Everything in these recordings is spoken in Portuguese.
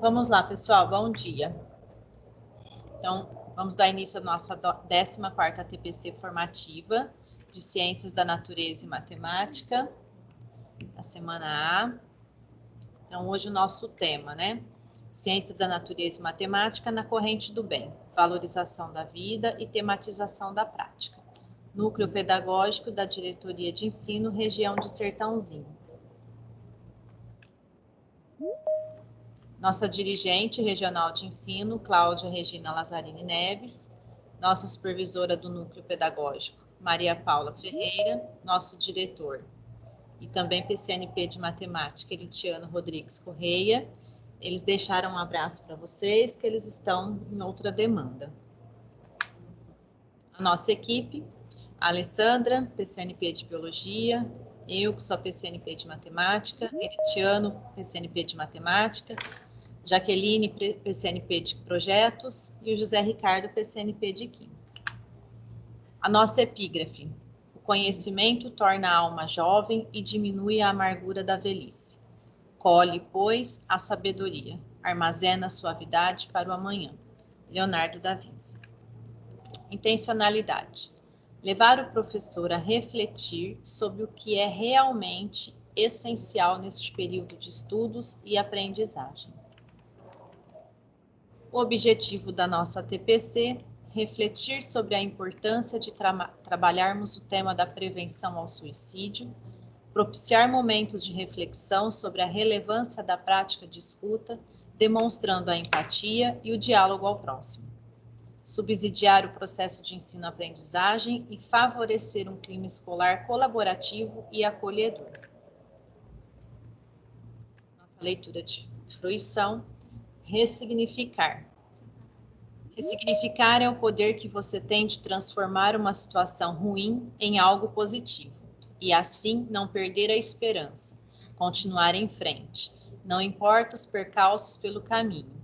Vamos lá, pessoal, bom dia. Então, vamos dar início à nossa 14ª TPC formativa de Ciências da Natureza e Matemática, a semana A. Então, hoje o nosso tema, né? Ciências da Natureza e Matemática na corrente do bem, valorização da vida e tematização da prática. Núcleo Pedagógico da Diretoria de Ensino, região de Sertãozinho. Nossa dirigente regional de ensino, Cláudia Regina Lazzarini Neves, nossa supervisora do Núcleo Pedagógico, Maria Paula Ferreira, nosso diretor e também PCNP de Matemática, Elitiano Rodrigues Correia. Eles deixaram um abraço para vocês, que eles estão em outra demanda. A nossa equipe, a Alessandra, PCNP de Biologia, eu, que sou a PCNP de Matemática, Elitiano, PCNP de Matemática, Jaqueline, PCNP de Projetos, e o José Ricardo, PCNP de Química. A nossa epígrafe: o conhecimento torna a alma jovem e diminui a amargura da velhice. Colhe, pois, a sabedoria, armazena a suavidade para o amanhã. Leonardo da Vinci. Intencionalidade: levar o professor a refletir sobre o que é realmente essencial neste período de estudos e aprendizagem. O objetivo da nossa TPC: refletir sobre a importância de trabalharmos o tema da prevenção ao suicídio, propiciar momentos de reflexão sobre a relevância da prática de escuta, demonstrando a empatia e o diálogo ao próximo, subsidiar o processo de ensino-aprendizagem e favorecer um clima escolar colaborativo e acolhedor. Nossa leitura de fruição: ressignificar. Ressignificar é o poder que você tem de transformar uma situação ruim em algo positivo, e assim não perder a esperança, continuar em frente, não importa os percalços pelo caminho.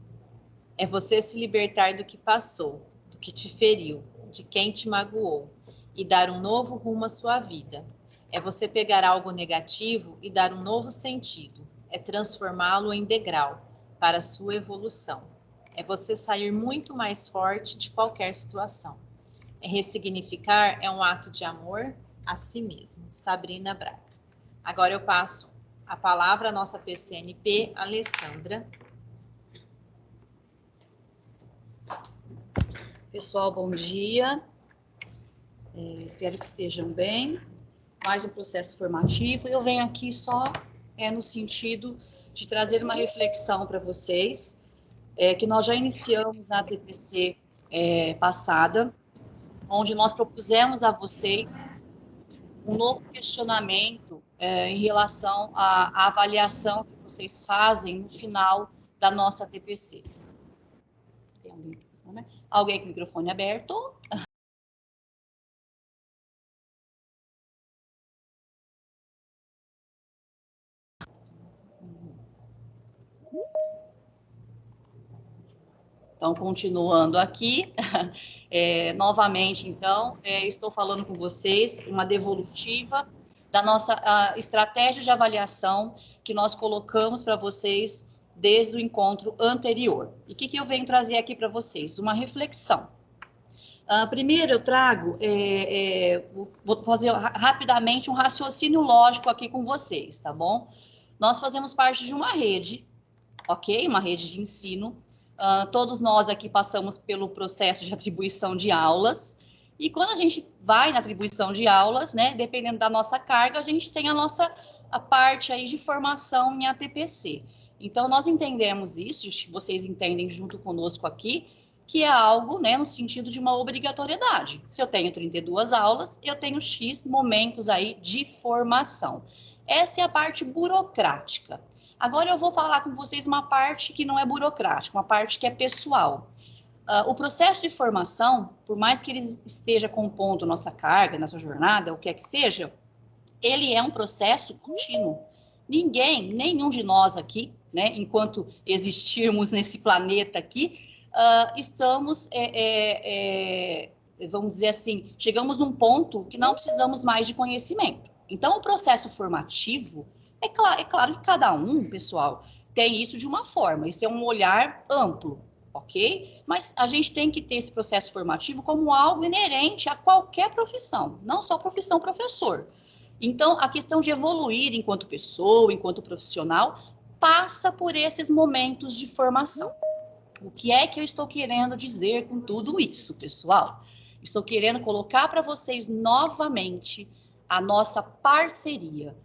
É você se libertar do que passou, do que te feriu, de quem te magoou, e dar um novo rumo à sua vida. É você pegar algo negativo e dar um novo sentido, é transformá-lo em degrau para a sua evolução. É você sair muito mais forte de qualquer situação. Ressignificar é um ato de amor a si mesmo. Sabrina Braga. Agora eu passo a palavra à nossa PCNP, Alessandra. Pessoal, bom dia. Espero que estejam bem. Mais um processo formativo. Eu venho aqui só no sentido de trazer uma reflexão para vocês, que nós já iniciamos na TPC passada, onde nós propusemos a vocês um novo questionamento em relação à avaliação que vocês fazem no final da nossa TPC. Tem alguém com o microfone aberto? Então, continuando aqui, novamente, então, estou falando com vocês uma devolutiva da nossa estratégia de avaliação que nós colocamos para vocês desde o encontro anterior. E o que eu venho trazer aqui para vocês? Uma reflexão. Primeiro, eu trago, vou fazer rapidamente um raciocínio lógico aqui com vocês, tá bom? Nós fazemos parte de uma rede, ok? Uma rede de ensino. Todos nós aqui passamos pelo processo de atribuição de aulas, e quando a gente vai na atribuição de aulas, né, dependendo da nossa carga, a gente tem a parte aí de formação em ATPC. Então, nós entendemos isso, vocês entendem junto conosco aqui, que é algo, né, no sentido de uma obrigatoriedade. Se eu tenho 32 aulas, eu tenho X momentos aí de formação. Essa é a parte burocrática. Agora eu vou falar com vocês uma parte que não é burocrática, uma parte que é pessoal. O processo de formação, por mais que ele esteja compondo nossa carga, nossa jornada, o que é que seja, ele é um processo contínuo. Nenhum de nós aqui, né, enquanto existirmos nesse planeta aqui, estamos, vamos dizer assim, chegamos num ponto que não precisamos mais de conhecimento. Então, o processo formativo, é claro que cada um, pessoal, tem isso de uma forma, isso é um olhar amplo, ok? Mas a gente tem que ter esse processo formativo como algo inerente a qualquer profissão, não só profissão professor. Então, a questão de evoluir enquanto pessoa, enquanto profissional, passa por esses momentos de formação. O que é que eu estou querendo dizer com tudo isso, pessoal? Estou querendo colocar para vocês novamente a nossa parceria.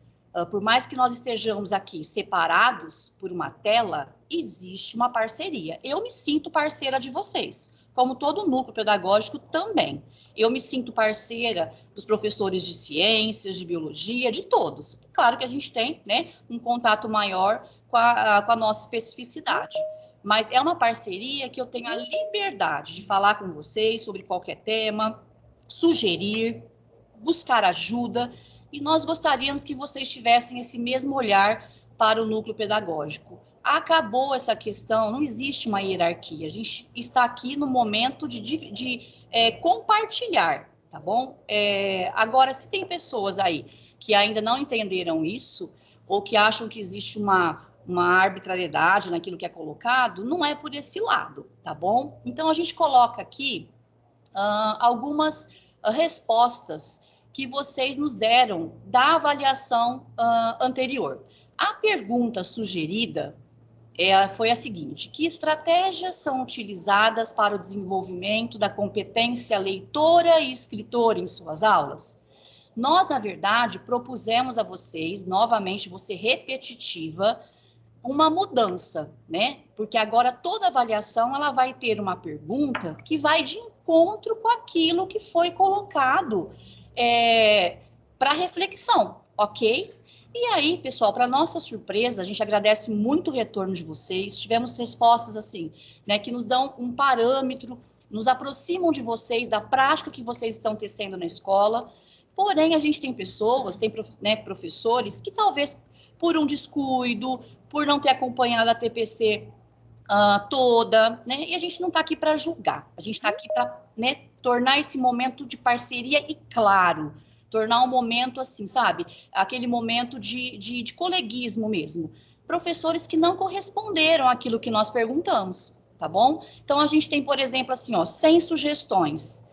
Por mais que nós estejamos aqui separados por uma tela, existe uma parceria. Eu me sinto parceira de vocês, como todo núcleo pedagógico também. Eu me sinto parceira dos professores de ciências, de biologia, de todos. Claro que a gente tem, né, um contato maior com a nossa especificidade. Mas é uma parceria que eu tenho a liberdade de falar com vocês sobre qualquer tema, sugerir, buscar ajuda, e nós gostaríamos que vocês tivessem esse mesmo olhar para o núcleo pedagógico. Acabou essa questão, não existe uma hierarquia, a gente está aqui no momento de compartilhar, tá bom? Agora, se tem pessoas aí que ainda não entenderam isso, ou que acham que existe uma arbitrariedade naquilo que é colocado, não é por esse lado, tá bom? Então, a gente coloca aqui algumas respostas que vocês nos deram da avaliação anterior. A pergunta sugerida foi a seguinte: que estratégias são utilizadas para o desenvolvimento da competência leitora e escritora em suas aulas? Nós, na verdade, propusemos a vocês, novamente, vou ser repetitiva, uma mudança, né? Porque agora toda avaliação ela vai ter uma pergunta que vai de encontro com aquilo que foi colocado para reflexão, ok? E aí, pessoal, para nossa surpresa, a gente agradece muito o retorno de vocês. Tivemos respostas assim, né, que nos dão um parâmetro, nos aproximam de vocês, da prática que vocês estão tecendo na escola. Porém, a gente tem pessoas, tem professores que talvez por um descuido, por não ter acompanhado a TPC toda, né? E a gente não está aqui para julgar, a gente está aqui para, né, tornar esse momento de parceria e, claro, tornar um momento assim, sabe? Aquele momento de coleguismo mesmo. Professores que não corresponderam àquilo que nós perguntamos, tá bom? Então, a gente tem, por exemplo, assim, ó, 100 sugestões.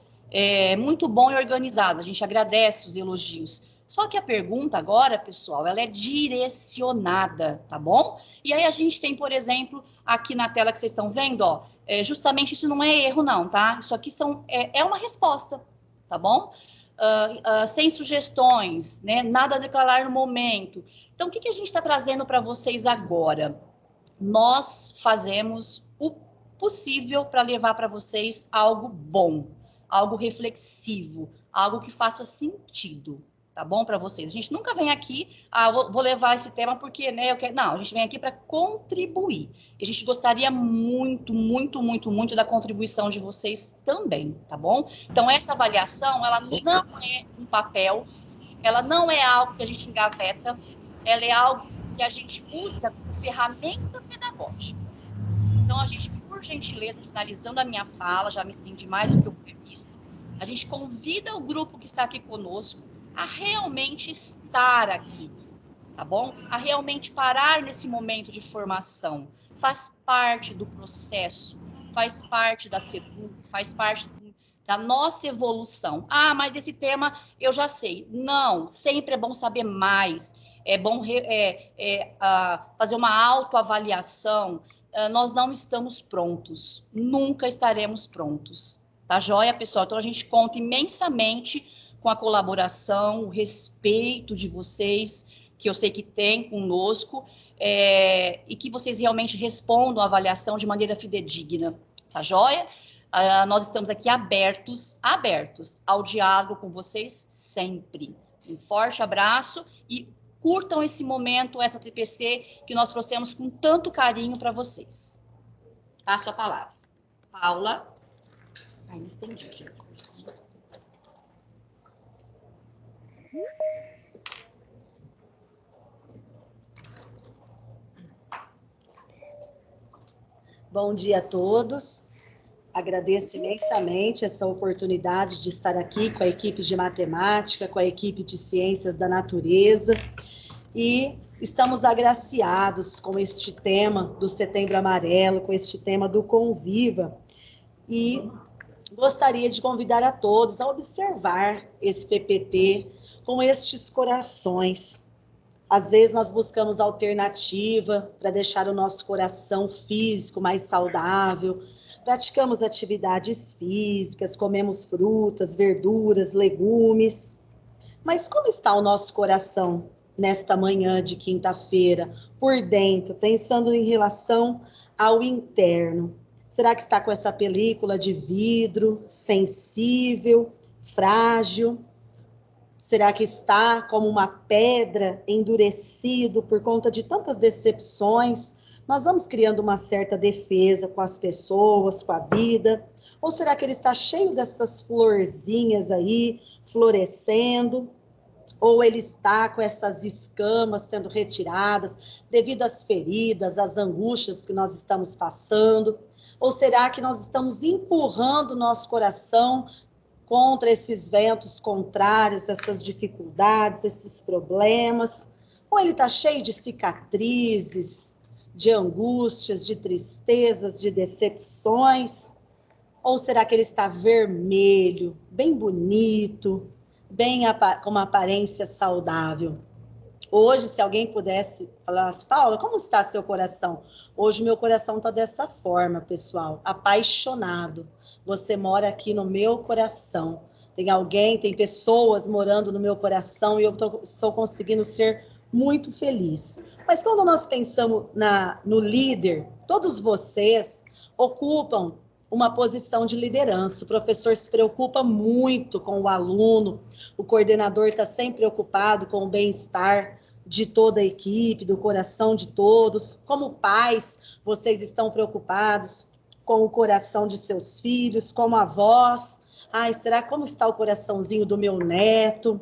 Muito bom e organizado, a gente agradece os elogios. Só que a pergunta agora, pessoal, ela é direcionada, tá bom? E aí a gente tem, por exemplo, aqui na tela que vocês estão vendo, ó, justamente isso não é erro não, tá? Isso aqui é uma resposta, tá bom? Sem sugestões, né? Nada a declarar no momento. Então, o que a gente está trazendo para vocês agora? Nós fazemos o possível para levar para vocês algo bom, algo reflexivo, algo que faça sentido. Tá bom para vocês? A gente nunca vem aqui, vou levar esse tema porque, né, não, a gente vem aqui para contribuir. E a gente gostaria muito, muito, muito, muito da contribuição de vocês também, tá bom? Então, essa avaliação, ela não é um papel, ela não é algo que a gente engaveta, ela é algo que a gente usa como ferramenta pedagógica. Então, a gente, por gentileza, finalizando a minha fala, já me estendi mais do que o previsto, a gente convida o grupo que está aqui conosco a realmente estar aqui, tá bom? A realmente parar nesse momento de formação. Faz parte do processo, faz parte da SEDU, faz parte da nossa evolução. Ah, mas esse tema eu já sei. Não, sempre é bom saber mais, é bom fazer uma autoavaliação. Nós não estamos prontos, nunca estaremos prontos. Tá joia, pessoal? Então, a gente conta imensamente com a colaboração, o respeito de vocês, que eu sei que tem conosco, e que vocês realmente respondam a avaliação de maneira fidedigna, tá joia? Nós estamos aqui abertos ao diálogo com vocês sempre. Um forte abraço e curtam esse momento, essa TPC que nós trouxemos com tanto carinho para vocês. Passo a palavra. Paula. Ai, me estendi, gente. Bom dia a todos. Agradeço imensamente essa oportunidade de estar aqui com a equipe de matemática, com a equipe de ciências da natureza e Estamos agraciados com este tema do Setembro Amarelo, com este tema do Conviva, e gostaria de convidar a todos a observar esse PPT com estes corações. Às vezes nós buscamos alternativa para deixar o nosso coração físico mais saudável, praticamos atividades físicas, comemos frutas, verduras, legumes. Mas como está o nosso coração nesta manhã de quinta-feira, por dentro, pensando em relação ao interno? Será que está com essa película de vidro, sensível, frágil? Será que está como uma pedra, endurecido por conta de tantas decepções? Nós vamos criando uma certa defesa com as pessoas, com a vida? Ou será que ele está cheio dessas florzinhas aí, florescendo? Ou ele está com essas escamas sendo retiradas devido às feridas, às angústias que nós estamos passando? Ou será que nós estamos empurrando o nosso coração contra esses ventos contrários, essas dificuldades, esses problemas? Ou ele está cheio de cicatrizes, de angústias, de tristezas, de decepções? Ou será que ele está vermelho, bem bonito, bem com uma aparência saudável? Hoje, se alguém pudesse falar assim, Paula, como está seu coração? Hoje, meu coração está dessa forma, pessoal, apaixonado. Você mora aqui no meu coração. Tem pessoas morando no meu coração e eu estou conseguindo ser muito feliz. Mas quando nós pensamos no líder, todos vocês ocupam uma posição de liderança. O professor se preocupa muito com o aluno, o coordenador está sempre preocupado com o bem-estar de toda a equipe, do coração de todos. Como pais, vocês estão preocupados com o coração de seus filhos, como avós. Ai, será como está o coraçãozinho do meu neto?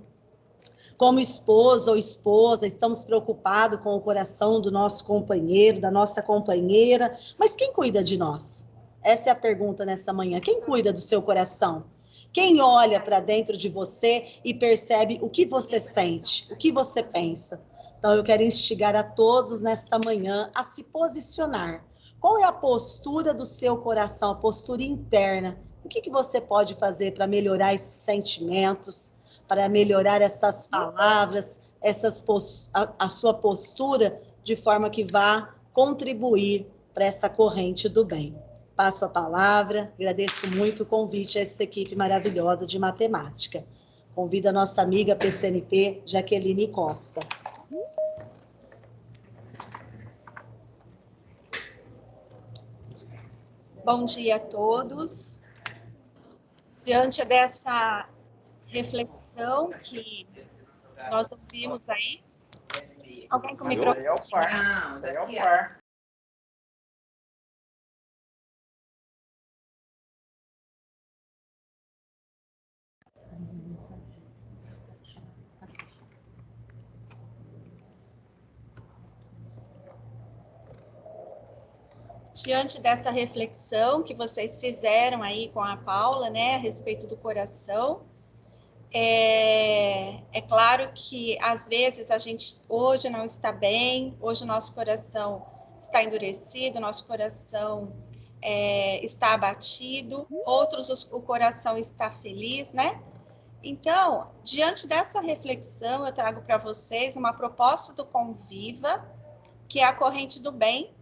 Como esposo ou esposa, estamos preocupados com o coração do nosso companheiro, da nossa companheira. Mas quem cuida de nós? Essa é a pergunta nessa manhã. Quem cuida do seu coração? Quem olha para dentro de você e percebe o que você sente, o que você pensa? Então, eu quero instigar a todos nesta manhã a se posicionar. Qual é a postura do seu coração, a postura interna? O que você pode fazer para melhorar esses sentimentos, para melhorar essas palavras, a sua postura, de forma que vá contribuir para essa corrente do bem? Passo a palavra, agradeço muito o convite a essa equipe maravilhosa de matemática. Convido a nossa amiga PCNP, Jaqueline Costa. Bom dia a todos. Diante dessa reflexão que nós ouvimos aí, alguém com o microfone? Não, daí é o par. Diante dessa reflexão que vocês fizeram aí com a Paula, né, a respeito do coração, é claro que às vezes a gente hoje não está bem, hoje o nosso coração está endurecido, nosso coração está abatido, outros o coração está feliz, né? Então, diante dessa reflexão, eu trago para vocês uma proposta do Conviva, que é a corrente do bem,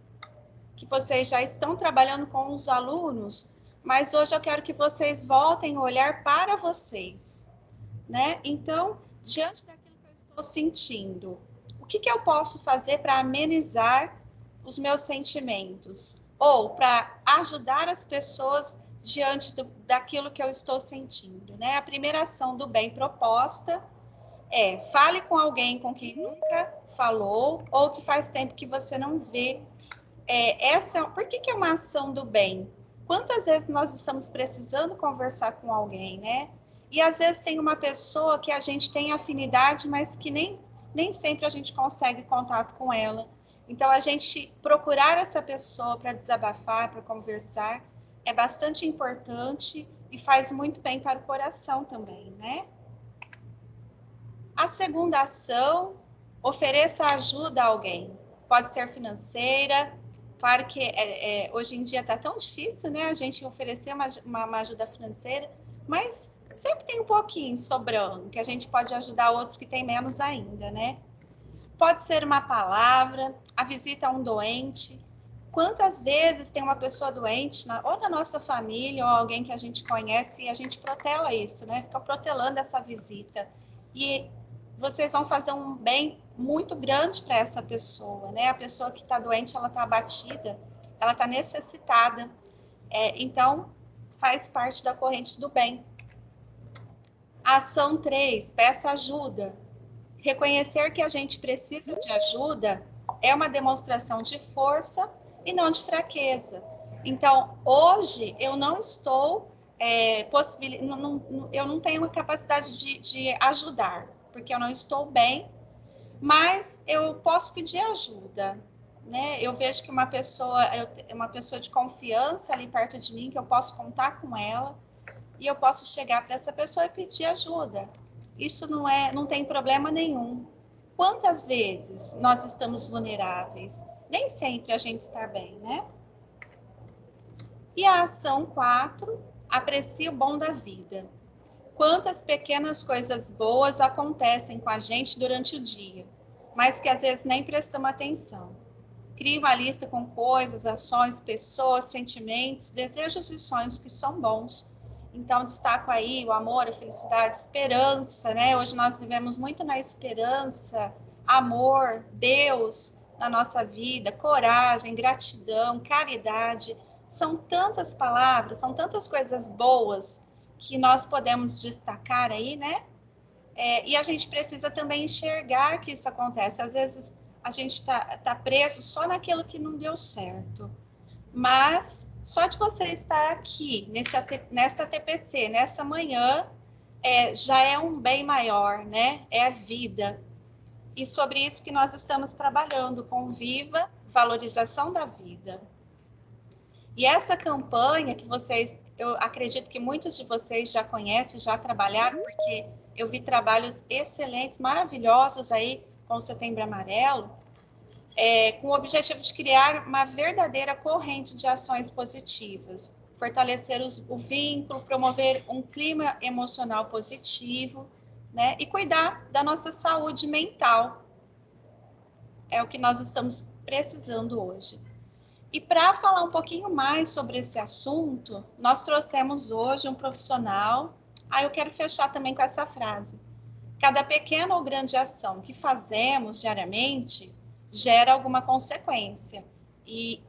que vocês já estão trabalhando com os alunos, mas hoje eu quero que vocês voltem a olhar para vocês, né? Então, diante daquilo que eu estou sentindo, o que eu posso fazer para amenizar os meus sentimentos? Ou para ajudar as pessoas diante daquilo que eu estou sentindo, né? A primeira ação do bem proposta é fale com alguém com quem nunca falou ou que faz tempo que você não vê. Por que é uma ação do bem? Quantas vezes nós estamos precisando conversar com alguém, né? E às vezes tem uma pessoa que a gente tem afinidade, mas que nem sempre a gente consegue contato com ela. Então, a gente procurar essa pessoa para desabafar, para conversar, é bastante importante e faz muito bem para o coração também, né? A segunda ação ofereça ajuda a alguém. Pode ser financeira. Claro que hoje em dia está tão difícil, né, a gente oferecer uma ajuda financeira, mas sempre tem um pouquinho sobrando, que a gente pode ajudar outros que têm menos ainda, né? Pode ser uma palavra, a visita a um doente. Quantas vezes tem uma pessoa doente, ou na nossa família, ou alguém que a gente conhece, e a gente protela isso, né? Fica protelando essa visita. E vocês vão fazer um bem muito grande para essa pessoa, né? A pessoa que está doente, ela está abatida, ela está necessitada. Então, faz parte da corrente do bem. Ação 3, peça ajuda. Reconhecer que a gente precisa de ajuda é uma demonstração de força e não de fraqueza. Então, hoje, eu não estou eu não tenho a capacidade de ajudar, porque eu não estou bem, mas eu posso pedir ajuda, né? Eu vejo que uma pessoa de confiança ali perto de mim, que eu posso contar com ela, e eu posso chegar para essa pessoa e pedir ajuda. Isso não tem problema nenhum. Quantas vezes nós estamos vulneráveis? Nem sempre a gente está bem, né? E a ação 4, aprecie o bom da vida. Quantas pequenas coisas boas acontecem com a gente durante o dia, mas que às vezes nem prestamos atenção. Crie uma lista com coisas, ações, pessoas, sentimentos, desejos e sonhos que são bons. Então, destaco aí o amor, a felicidade, esperança, né? Hoje nós vivemos muito na esperança, amor, Deus na nossa vida, coragem, gratidão, caridade. São tantas palavras, são tantas coisas boas que nós podemos destacar aí, né? E a gente precisa também enxergar que isso acontece. Às vezes a gente tá preso só naquilo que não deu certo. Mas só de você estar aqui, nessa TPC, nessa manhã, já é um bem maior, né? É a vida. E sobre isso que nós estamos trabalhando com Viva, valorização da vida. E essa campanha que eu acredito que muitos de vocês já conhecem, já trabalharam, porque eu vi trabalhos excelentes, maravilhosos aí com o Setembro Amarelo, com o objetivo de criar uma verdadeira corrente de ações positivas, fortalecer o vínculo, promover um clima emocional positivo, né? E cuidar da nossa saúde mental. É o que nós estamos precisando hoje. E para falar um pouquinho mais sobre esse assunto, nós trouxemos hoje um profissional. Eu quero fechar também com essa frase. Cada pequena ou grande ação que fazemos diariamente gera alguma consequência. E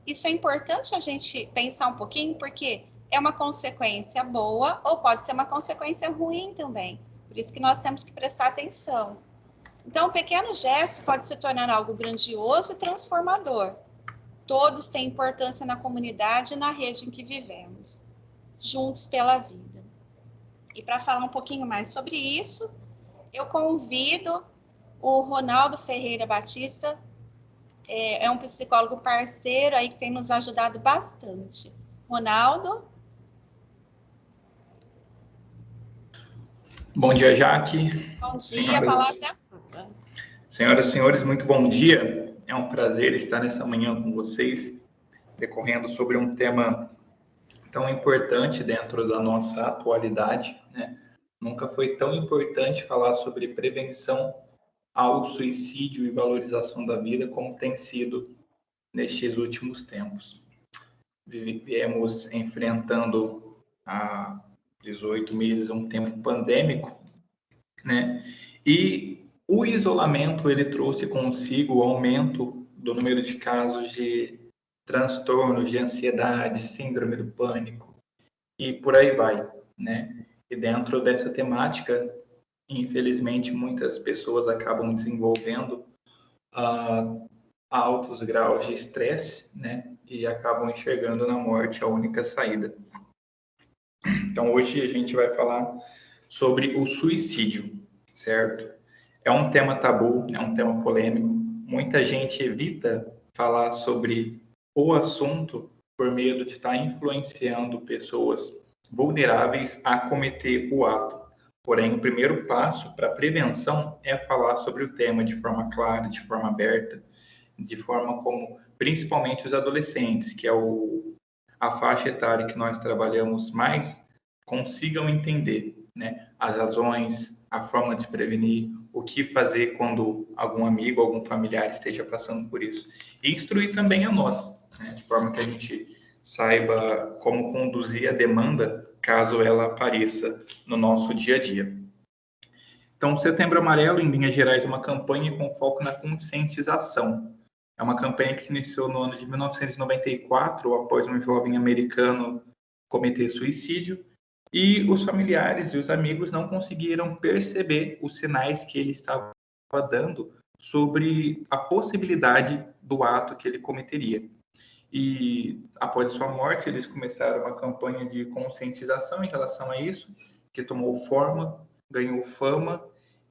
isso é importante a gente pensar um pouquinho, porque é uma consequência boa ou pode ser uma consequência ruim também. Por isso que nós temos que prestar atenção. Então, um pequeno gesto pode se tornar algo grandioso e transformador. Todos têm importância na comunidade e na rede em que vivemos, juntos pela vida. E para falar um pouquinho mais sobre isso, eu convido o Ronaldo Ferreira Batista, é um psicólogo parceiro aí que tem nos ajudado bastante. Ronaldo? Bom dia, Jaque. Bom dia, a palavra é sua. Senhoras e senhores, muito bom dia. É um prazer estar nessa manhã com vocês, decorrendo sobre um tema tão importante dentro da nossa atualidade, né? Nunca foi tão importante falar sobre prevenção ao suicídio e valorização da vida como tem sido nestes últimos tempos. Viemos enfrentando há 18 meses um tempo pandêmico, né? E o isolamento, ele trouxe consigo o aumento do número de casos de transtornos de ansiedade, síndrome do pânico e por aí vai, né? E dentro dessa temática, infelizmente, muitas pessoas acabam desenvolvendo altos graus de estresse, né? E acabam enxergando na morte a única saída. Então, hoje a gente vai falar sobre o suicídio, certo? É um tema tabu, é um tema polêmico. Muita gente evita falar sobre o assunto por medo de estar influenciando pessoas vulneráveis a cometer o ato. Porém, o primeiro passo para a prevenção é falar sobre o tema de forma clara, de forma aberta, de forma como, principalmente os adolescentes, que é a faixa etária que nós trabalhamos mais, consigam entender, né, as razões, a forma de se prevenir, o que fazer quando algum amigo, algum familiar esteja passando por isso. E instruir também a nós, né, de forma que a gente saiba como conduzir a demanda caso ela apareça no nosso dia a dia. Então, o Setembro Amarelo, em linhas gerais, é uma campanha com foco na conscientização. É uma campanha que se iniciou no ano de 1994, após um jovem americano cometer suicídio, e os familiares e os amigos não conseguiram perceber os sinais que ele estava dando sobre a possibilidade do ato que ele cometeria. E após sua morte, eles começaram uma campanha de conscientização em relação a isso, que tomou forma, ganhou fama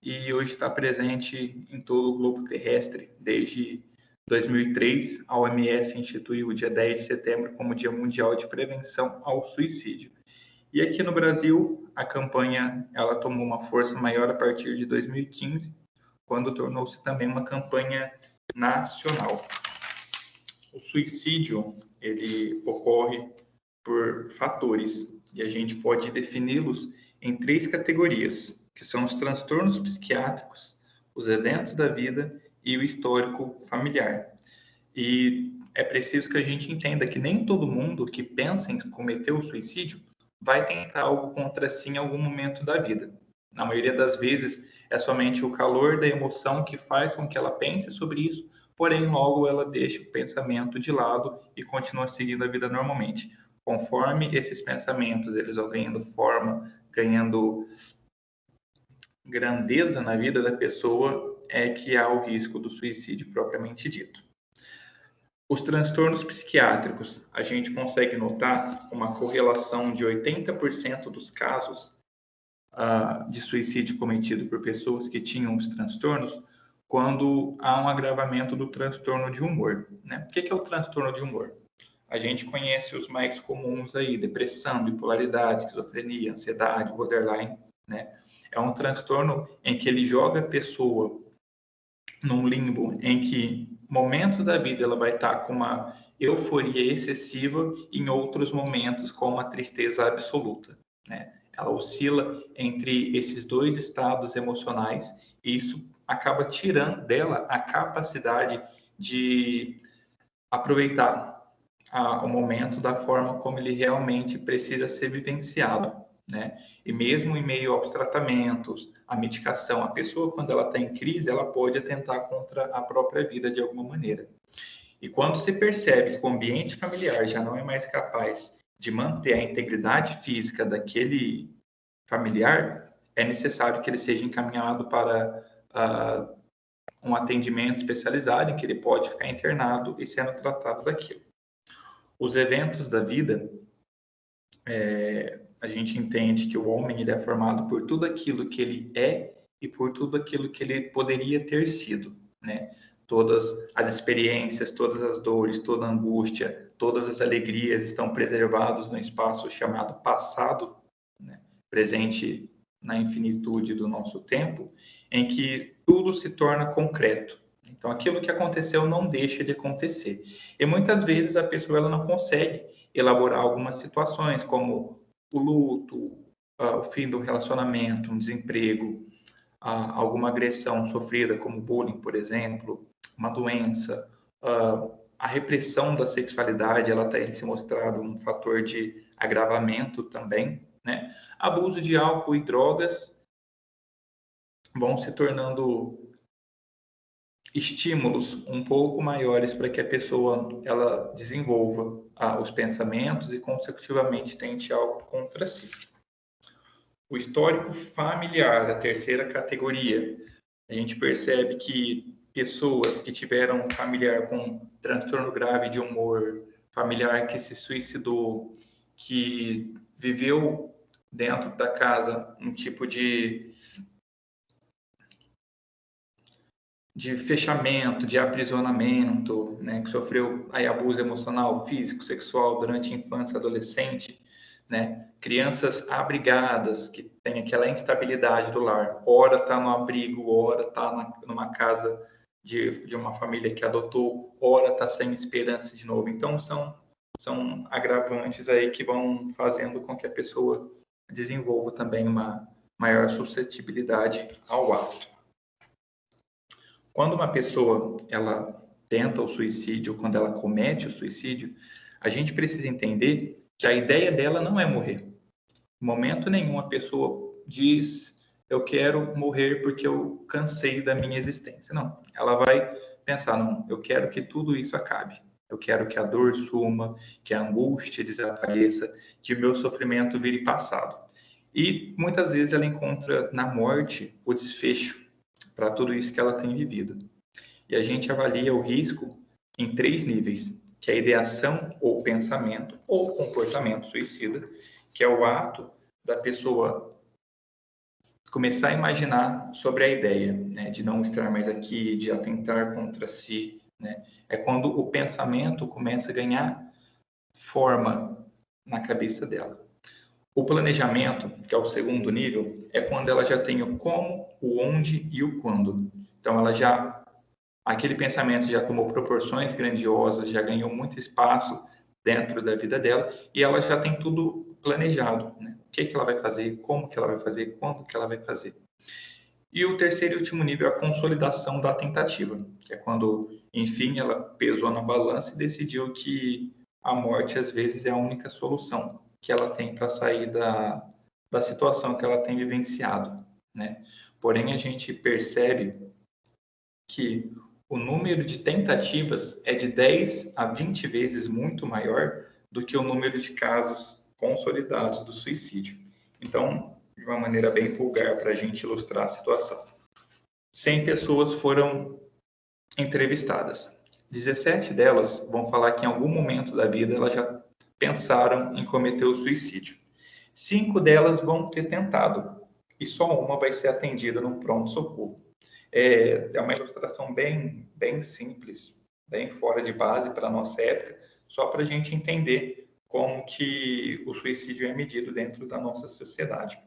e hoje está presente em todo o globo terrestre. Desde 2003, a OMS instituiu o dia 10 de setembro como Dia Mundial de Prevenção ao Suicídio. E aqui no Brasil, a campanha ela tomou uma força maior a partir de 2015, quando tornou-se também uma campanha nacional. O suicídio, ele ocorre por fatores, e a gente pode defini-los em 3 categorias, que são os transtornos psiquiátricos, os eventos da vida e o histórico familiar. E é preciso que a gente entenda que nem todo mundo que pensa em cometer o suicídio vai tentar algo contra si em algum momento da vida. Na maioria das vezes, é somente o calor da emoção que faz com que ela pense sobre isso, porém, logo ela deixa o pensamento de lado e continua seguindo a vida normalmente. Conforme esses pensamentos eles vão ganhando forma, ganhando grandeza na vida da pessoa, é que há o risco do suicídio propriamente dito. Os transtornos psiquiátricos, a gente consegue notar uma correlação de 80% dos casos de suicídio cometido por pessoas que tinham os transtornos, quando há um agravamento do transtorno de humor, né? O que é o transtorno de humor? A gente conhece os mais comuns aí, depressão, bipolaridade, esquizofrenia, ansiedade, borderline, né? É um transtorno em que ele joga a pessoa num limbo, em que momentos da vida ela vai estar com uma euforia excessiva, em outros momentos com uma tristeza absoluta, né? Ela oscila entre esses 2 estados emocionais e isso acaba tirando dela a capacidade de aproveitar o momento da forma como ele realmente precisa ser vivenciado, né? E mesmo em meio aos tratamentos, a medicação, a pessoa, quando ela está em crise, ela pode atentar contra a própria vida de alguma maneira. E quando se percebe que o ambiente familiar já não é mais capaz de manter a integridade física daquele familiar, é necessário que ele seja encaminhado para um atendimento especializado, em que ele pode ficar internado e sendo tratado daquilo. Os eventos da vida, a gente entende que o homem ele é formado por tudo aquilo que ele é e por tudo aquilo que ele poderia ter sido, né? Todas as experiências, todas as dores, toda a angústia, todas as alegrias estão preservados no espaço chamado passado, né? Presente na infinitude do nosso tempo, em que tudo se torna concreto. Então, aquilo que aconteceu não deixa de acontecer. E muitas vezes a pessoa ela não consegue elaborar algumas situações, como o luto, o fim do relacionamento, um desemprego, alguma agressão sofrida, como bullying, por exemplo, uma doença, a repressão da sexualidade, ela tem se mostrado um fator de agravamento também, né? Abuso de álcool e drogas vão se tornando estímulos um pouco maiores para que a pessoa ela desenvolva os pensamentos e consecutivamente tente algo contra si. O histórico familiar, a terceira categoria, a gente percebe que pessoas que tiveram um familiar com transtorno grave de humor, familiar que se suicidou, que viveu dentro da casa um tipo de fechamento, de aprisionamento, né, que sofreu aí abuso emocional, físico, sexual durante a infância e adolescente, né? Crianças abrigadas, que tem aquela instabilidade do lar. Ora está no abrigo, ora está numa casa de uma família que adotou, ora está sem esperança de novo. Então, são agravantes aí que vão fazendo com que a pessoa desenvolva também uma maior suscetibilidade ao ato. Quando uma pessoa ela tenta o suicídio, quando ela comete o suicídio, a gente precisa entender que a ideia dela não é morrer. Em momento nenhum a pessoa diz: eu quero morrer porque eu cansei da minha existência. Não, ela vai pensar: não, eu quero que tudo isso acabe. Eu quero que a dor suma, que a angústia desapareça, que o meu sofrimento vire passado. E muitas vezes ela encontra na morte o desfecho para tudo isso que ela tem vivido. E a gente avalia o risco em 3 níveis, que é a ideação ou pensamento ou comportamento suicida, que é o ato da pessoa começar a imaginar sobre a ideia, né, de não estar mais aqui, de atentar contra si, né? É quando o pensamento começa a ganhar forma na cabeça dela. O planejamento, que é o segundo nível, é quando ela já tem o como, o onde e o quando. Então, aquele pensamento já tomou proporções grandiosas, já ganhou muito espaço dentro da vida dela e ela já tem tudo planejado, né? O que ela vai fazer, como que ela vai fazer, quando que ela vai fazer. E o terceiro e último nível é a consolidação da tentativa, que é quando, enfim, ela pesou na balança e decidiu que a morte, às vezes, é a única solução que ela tem para sair da situação que ela tem vivenciado, né? Porém, a gente percebe que o número de tentativas é de 10 a 20 vezes muito maior do que o número de casos consolidados do suicídio. Então, de uma maneira bem vulgar para a gente ilustrar a situação. 100 pessoas foram entrevistadas. 17 delas vão falar que em algum momento da vida elas já pensaram em cometer o suicídio. 5 delas vão ter tentado e só uma vai ser atendida no pronto-socorro. É uma ilustração bem simples, bem fora de base para a nossa época, só para a gente entender como que o suicídio é medido dentro da nossa sociedade.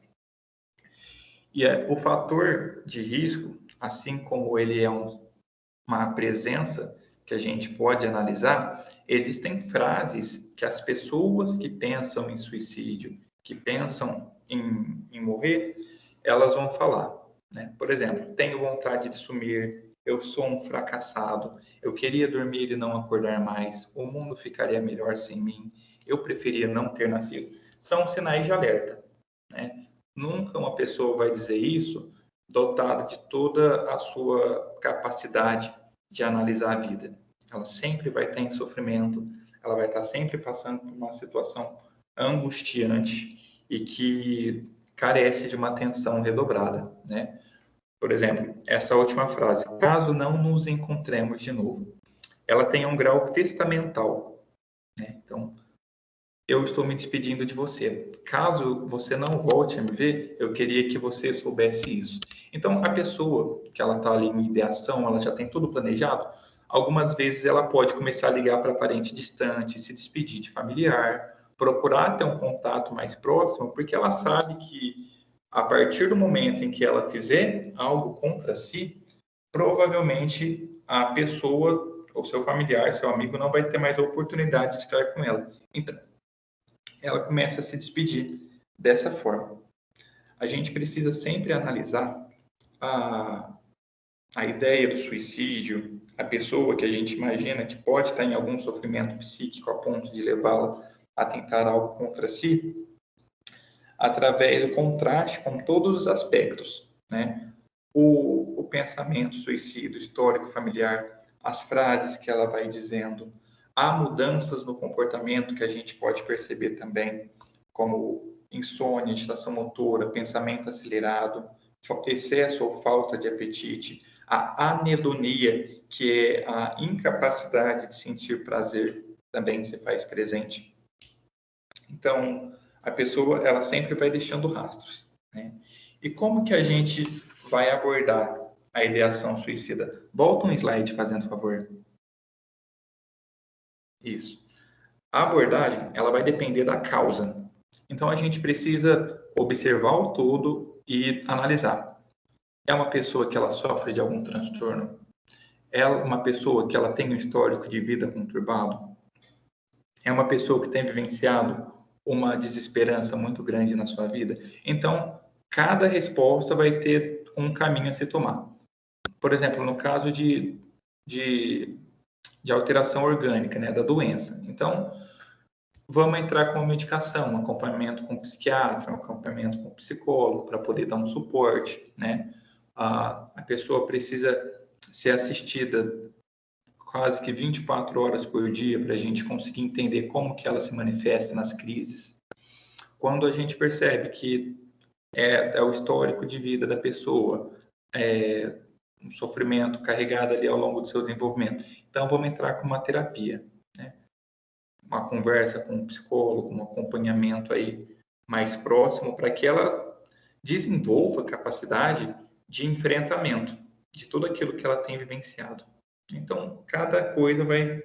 E o fator de risco, assim como ele é uma presença que a gente pode analisar, existem frases que as pessoas que pensam em suicídio, que pensam em morrer, elas vão falar, né? Por exemplo, tenho vontade de sumir, eu sou um fracassado, eu queria dormir e não acordar mais, o mundo ficaria melhor sem mim, eu preferia não ter nascido. São sinais de alerta, né? Nunca uma pessoa vai dizer isso dotada de toda a sua capacidade de analisar a vida. Ela sempre vai estar em sofrimento, ela vai estar sempre passando por uma situação angustiante e que carece de uma atenção redobrada, né? Por exemplo, essa última frase, caso não nos encontremos de novo, ela tem um grau testamental, né? Então, eu estou me despedindo de você. Caso você não volte a me ver, eu queria que você soubesse isso. Então, a pessoa que ela está ali em ideação, ela já tem tudo planejado, algumas vezes ela pode começar a ligar para parente distante, se despedir de familiar, procurar ter um contato mais próximo, porque ela sabe que a partir do momento em que ela fizer algo contra si, provavelmente a pessoa, ou seu familiar, seu amigo, não vai ter mais a oportunidade de estar com ela. Então, ela começa a se despedir dessa forma. A gente precisa sempre analisar a ideia do suicídio, a pessoa que a gente imagina que pode estar em algum sofrimento psíquico a ponto de levá-la a tentar algo contra si, através do contraste com todos os aspectos, né? O pensamento suicida, histórico familiar, as frases que ela vai dizendo, há mudanças no comportamento que a gente pode perceber também, como insônia, agitação motora, pensamento acelerado, excesso ou falta de apetite, a anedonia, que é a incapacidade de sentir prazer, também se faz presente. Então, a pessoa ela sempre vai deixando rastros, né? E como que a gente vai abordar a ideação suicida? Volta um slide, fazendo favor. Isso. A abordagem, ela vai depender da causa. Então, a gente precisa observar o todo e analisar. É uma pessoa que ela sofre de algum transtorno? É uma pessoa que ela tem um histórico de vida conturbado? É uma pessoa que tem vivenciado uma desesperança muito grande na sua vida? Então, cada resposta vai ter um caminho a se tomar. Por exemplo, no caso de alteração orgânica, né, da doença. Então, vamos entrar com a medicação, um acompanhamento com o psiquiatra, um acompanhamento com o psicólogo, para poder dar um suporte, né? A pessoa precisa ser assistida quase que 24 horas por dia para a gente conseguir entender como que ela se manifesta nas crises. Quando a gente percebe que é o histórico de vida da pessoa, um sofrimento carregado ali ao longo do seu desenvolvimento, então vamos entrar com uma terapia, né? Uma conversa com um psicólogo, um acompanhamento aí mais próximo para que ela desenvolva a capacidade de enfrentamento de tudo aquilo que ela tem vivenciado. Então, cada coisa vai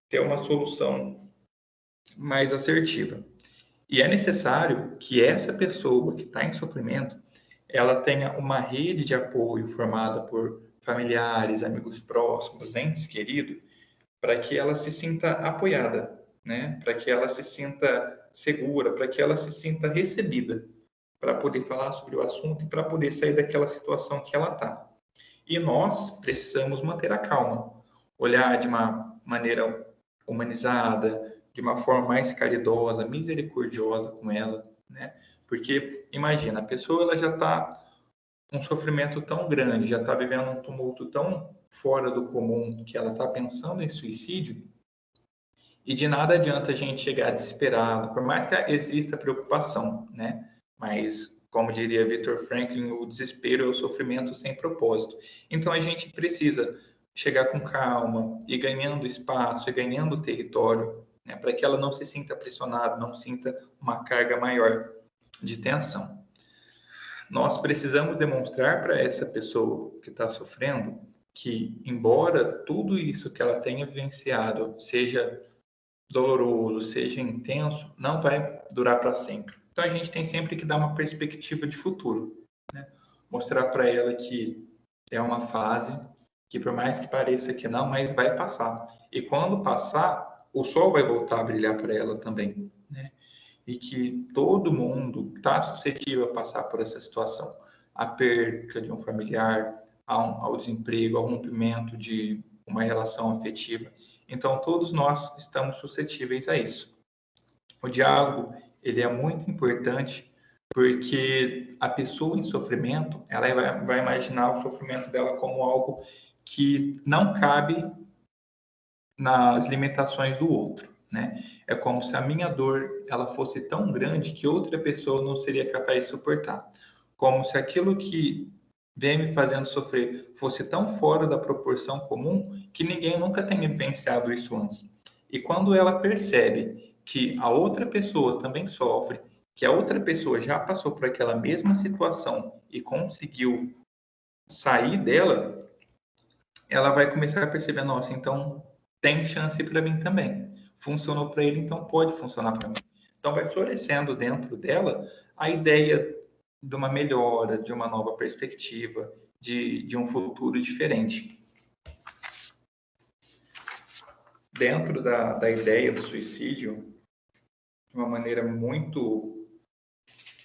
ter uma solução mais assertiva. E é necessário que essa pessoa que está em sofrimento, ela tenha uma rede de apoio formada por familiares, amigos próximos, entes queridos, para que ela se sinta apoiada, né? Para que ela se sinta segura, para que ela se sinta recebida, para poder falar sobre o assunto e para poder sair daquela situação que ela está. E nós precisamos manter a calma, olhar de uma maneira humanizada, de uma forma mais caridosa, misericordiosa com ela, né? Porque imagina, a pessoa ela já está um sofrimento tão grande, já está vivendo um tumulto tão fora do comum que ela está pensando em suicídio, e de nada adianta a gente chegar desesperado, por mais que exista preocupação, né? Mas, como diria Viktor Frankl, o desespero é o sofrimento sem propósito. Então, a gente precisa chegar com calma, e ganhando espaço, e ganhando território, né? Para que ela não se sinta pressionada, não sinta uma carga maior de tensão. Nós precisamos demonstrar para essa pessoa que está sofrendo que, embora tudo isso que ela tenha vivenciado seja doloroso, seja intenso, não vai durar para sempre. Então a gente tem sempre que dar uma perspectiva de futuro, né? Mostrar para ela que é uma fase que, por mais que pareça que não, mas vai passar. E quando passar, o sol vai voltar a brilhar para ela também, né? E que todo mundo está suscetível a passar por essa situação. A perda de um familiar, ao desemprego, ao rompimento de uma relação afetiva. Então, todos nós estamos suscetíveis a isso. O diálogo, ele é muito importante porque a pessoa em sofrimento, ela vai imaginar o sofrimento dela como algo que não cabe nas limitações do outro, né? É como se a minha dor, ela fosse tão grande que outra pessoa não seria capaz de suportar. Como se aquilo que vem me fazendo sofrer fosse tão fora da proporção comum que ninguém nunca tenha vivenciado isso antes. E quando ela percebe que a outra pessoa também sofre, que a outra pessoa já passou por aquela mesma situação e conseguiu sair dela, ela vai começar a perceber, nossa, então tem chance para mim também. Funcionou para ele, então pode funcionar para mim. Então vai florescendo dentro dela a ideia de uma melhora, de uma nova perspectiva, de um futuro diferente. Dentro da ideia do suicídio, de uma maneira muito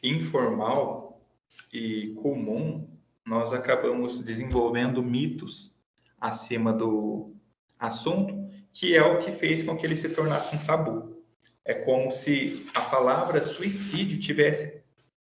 informal e comum, nós acabamos desenvolvendo mitos acima do assunto, que é o que fez com que ele se tornasse um tabu. É como se a palavra suicídio tivesse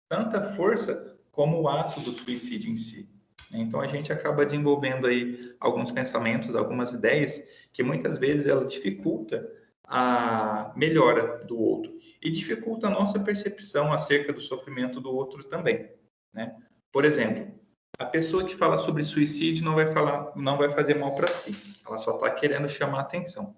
tanta força como o ato do suicídio em si. Então a gente acaba desenvolvendo aí alguns pensamentos, algumas ideias que muitas vezes ela dificulta a melhora do outro e dificulta a nossa percepção acerca do sofrimento do outro também, né? Por exemplo, a pessoa que fala sobre suicídio não vai fazer mal para si, ela só está querendo chamar atenção.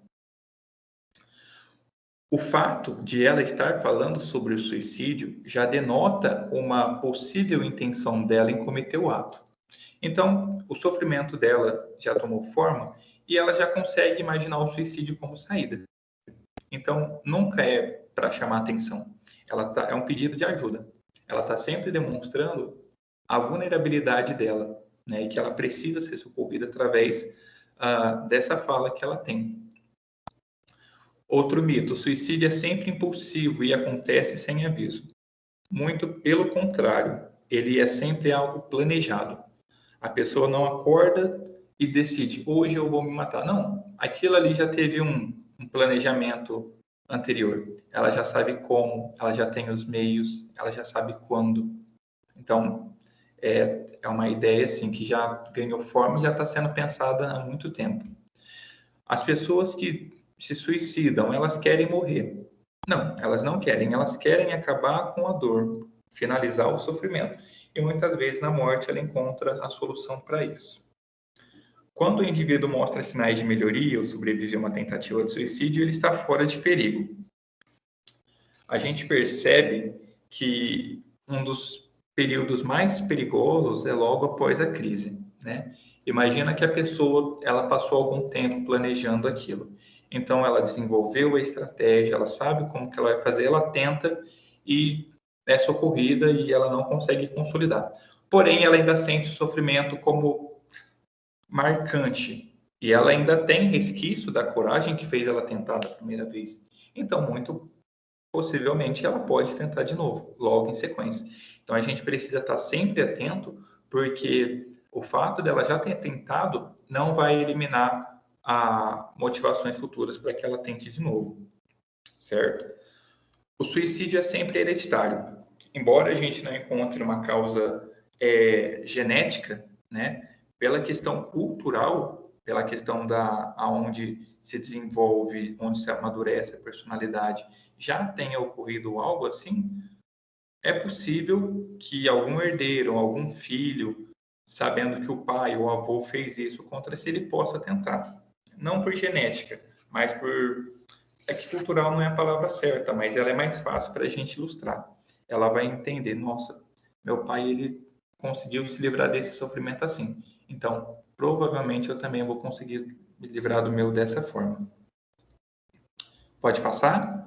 O fato de ela estar falando sobre o suicídio já denota uma possível intenção dela em cometer o ato. Então, o sofrimento dela já tomou forma e ela já consegue imaginar o suicídio como saída. Então, nunca é para chamar atenção. é um pedido de ajuda. Ela está sempre demonstrando a vulnerabilidade dela, né? E que ela precisa ser socorrida através dessa fala que ela tem. Outro mito: o suicídio é sempre impulsivo e acontece sem aviso. Muito pelo contrário, ele é sempre algo planejado. A pessoa não acorda e decide, hoje eu vou me matar. Não, aquilo ali já teve um planejamento anterior. Ela já sabe como, ela já tem os meios, ela já sabe quando. Então, é uma ideia assim, que já ganhou forma e já está sendo pensada há muito tempo. As pessoas que se suicidam, elas querem morrer. Não, elas não querem. Elas querem acabar com a dor, finalizar o sofrimento. E muitas vezes na morte ela encontra a solução para isso. Quando o indivíduo mostra sinais de melhoria ou sobrevive a uma tentativa de suicídio, ele está fora de perigo. A gente percebe que um dos períodos mais perigosos é logo após a crise, né? Imagina que a pessoa, ela passou algum tempo planejando aquilo. Então, ela desenvolveu a estratégia, ela sabe como que ela vai fazer, ela tenta e é socorrida e ela não consegue consolidar. Porém, ela ainda sente o sofrimento como marcante. E ela ainda tem resquício da coragem que fez ela tentar da primeira vez. Então, muito possivelmente, ela pode tentar de novo, logo em sequência. Então, a gente precisa estar sempre atento, porque o fato dela já ter tentado não vai eliminar motivações futuras para que ela tente de novo, certo? O suicídio é sempre hereditário. Embora a gente não encontre uma causa genética, né? Pela questão cultural, pela questão aonde se desenvolve, onde se amadurece a personalidade, já tenha ocorrido algo assim, é possível que algum herdeiro, algum filho, sabendo que o pai ou o avô fez isso contra si, ele possa tentar. Não por genética, mas por... É que cultural não é a palavra certa, mas ela é mais fácil para a gente ilustrar. Ela vai entender, nossa, meu pai, ele conseguiu se livrar desse sofrimento assim. Então, provavelmente eu também vou conseguir me livrar do meu dessa forma. Pode passar?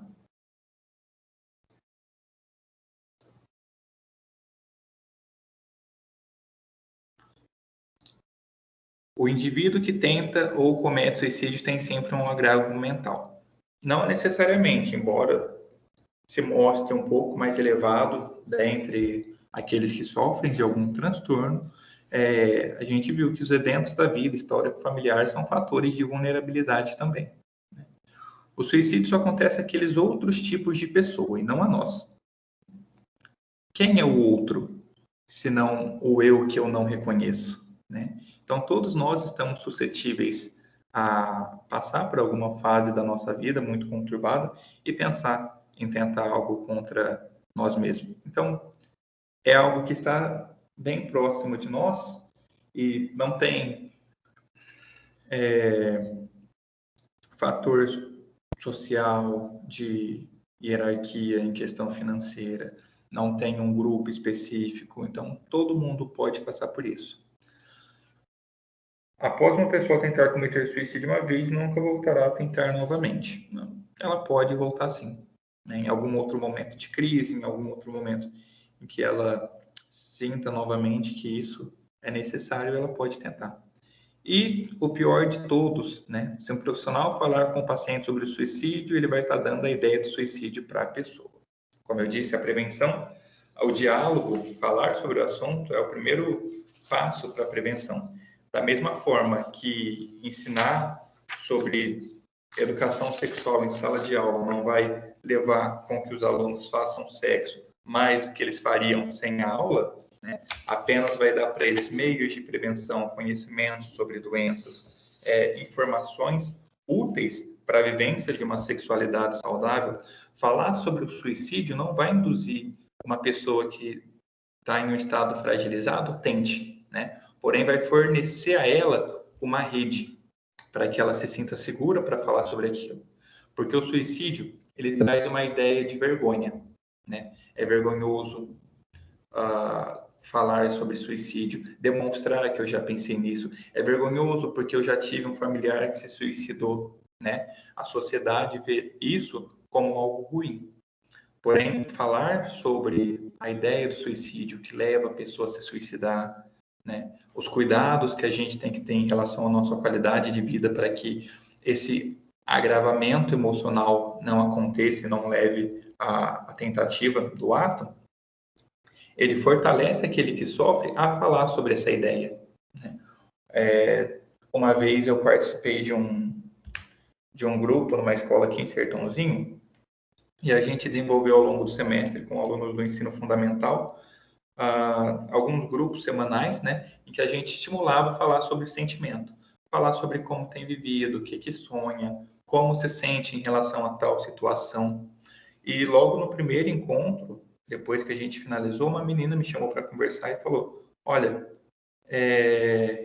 O indivíduo que tenta ou comete suicídio tem sempre um agravo mental. Não necessariamente, embora se mostre um pouco mais elevado dentre aqueles que sofrem de algum transtorno, a gente viu que os eventos da vida, histórico familiar, são fatores de vulnerabilidade também. O suicídio só acontece àqueles outros tipos de pessoa e não a nós. Quem é o outro, senão o eu que eu não reconheço, né? Então, todos nós estamos suscetíveis a passar por alguma fase da nossa vida muito conturbada e pensar em tentar algo contra nós mesmos. Então, é algo que está bem próximo de nós e não tem fator social de hierarquia em questão financeira, não tem um grupo específico, então todo mundo pode passar por isso. Após uma pessoa tentar cometer suicídio uma vez, nunca voltará a tentar novamente. Não. Ela pode voltar sim, né? Em algum outro momento de crise, em algum outro momento em que ela sinta novamente que isso é necessário, ela pode tentar. E o pior de todos, né? Se um profissional falar com o paciente sobre o suicídio, ele vai estar dando a ideia de suicídio para a pessoa. Como eu disse, a prevenção, o diálogo, falar sobre o assunto é o primeiro passo para a prevenção. Da mesma forma que ensinar sobre educação sexual em sala de aula não vai levar com que os alunos façam sexo mais do que eles fariam sem a aula, né? Apenas vai dar para eles meios de prevenção, conhecimento sobre doenças, informações úteis para a vivência de uma sexualidade saudável. Falar sobre o suicídio não vai induzir uma pessoa que está em um estado fragilizado, tente, né? Porém, vai fornecer a ela uma rede para que ela se sinta segura para falar sobre aquilo. Porque o suicídio, ele traz uma ideia de vergonha, né? É vergonhoso falar sobre suicídio, demonstrar que eu já pensei nisso. É vergonhoso porque eu já tive um familiar que se suicidou, né? A sociedade vê isso como algo ruim. Porém, falar sobre a ideia do suicídio que leva a pessoa a se suicidar, né? Os cuidados que a gente tem que ter em relação à nossa qualidade de vida para que esse agravamento emocional não aconteça e não leve à tentativa do ato, ele fortalece aquele que sofre a falar sobre essa ideia, né? Uma vez eu participei de um grupo numa escola aqui em Sertãozinho, e a gente desenvolveu ao longo do semestre com alunos do ensino fundamental alguns grupos semanais, né, em que a gente estimulava a falar sobre sentimento, falar sobre como tem vivido, o que sonha, como se sente em relação a tal situação. E logo no primeiro encontro, depois que a gente finalizou, uma menina me chamou para conversar e falou: olha,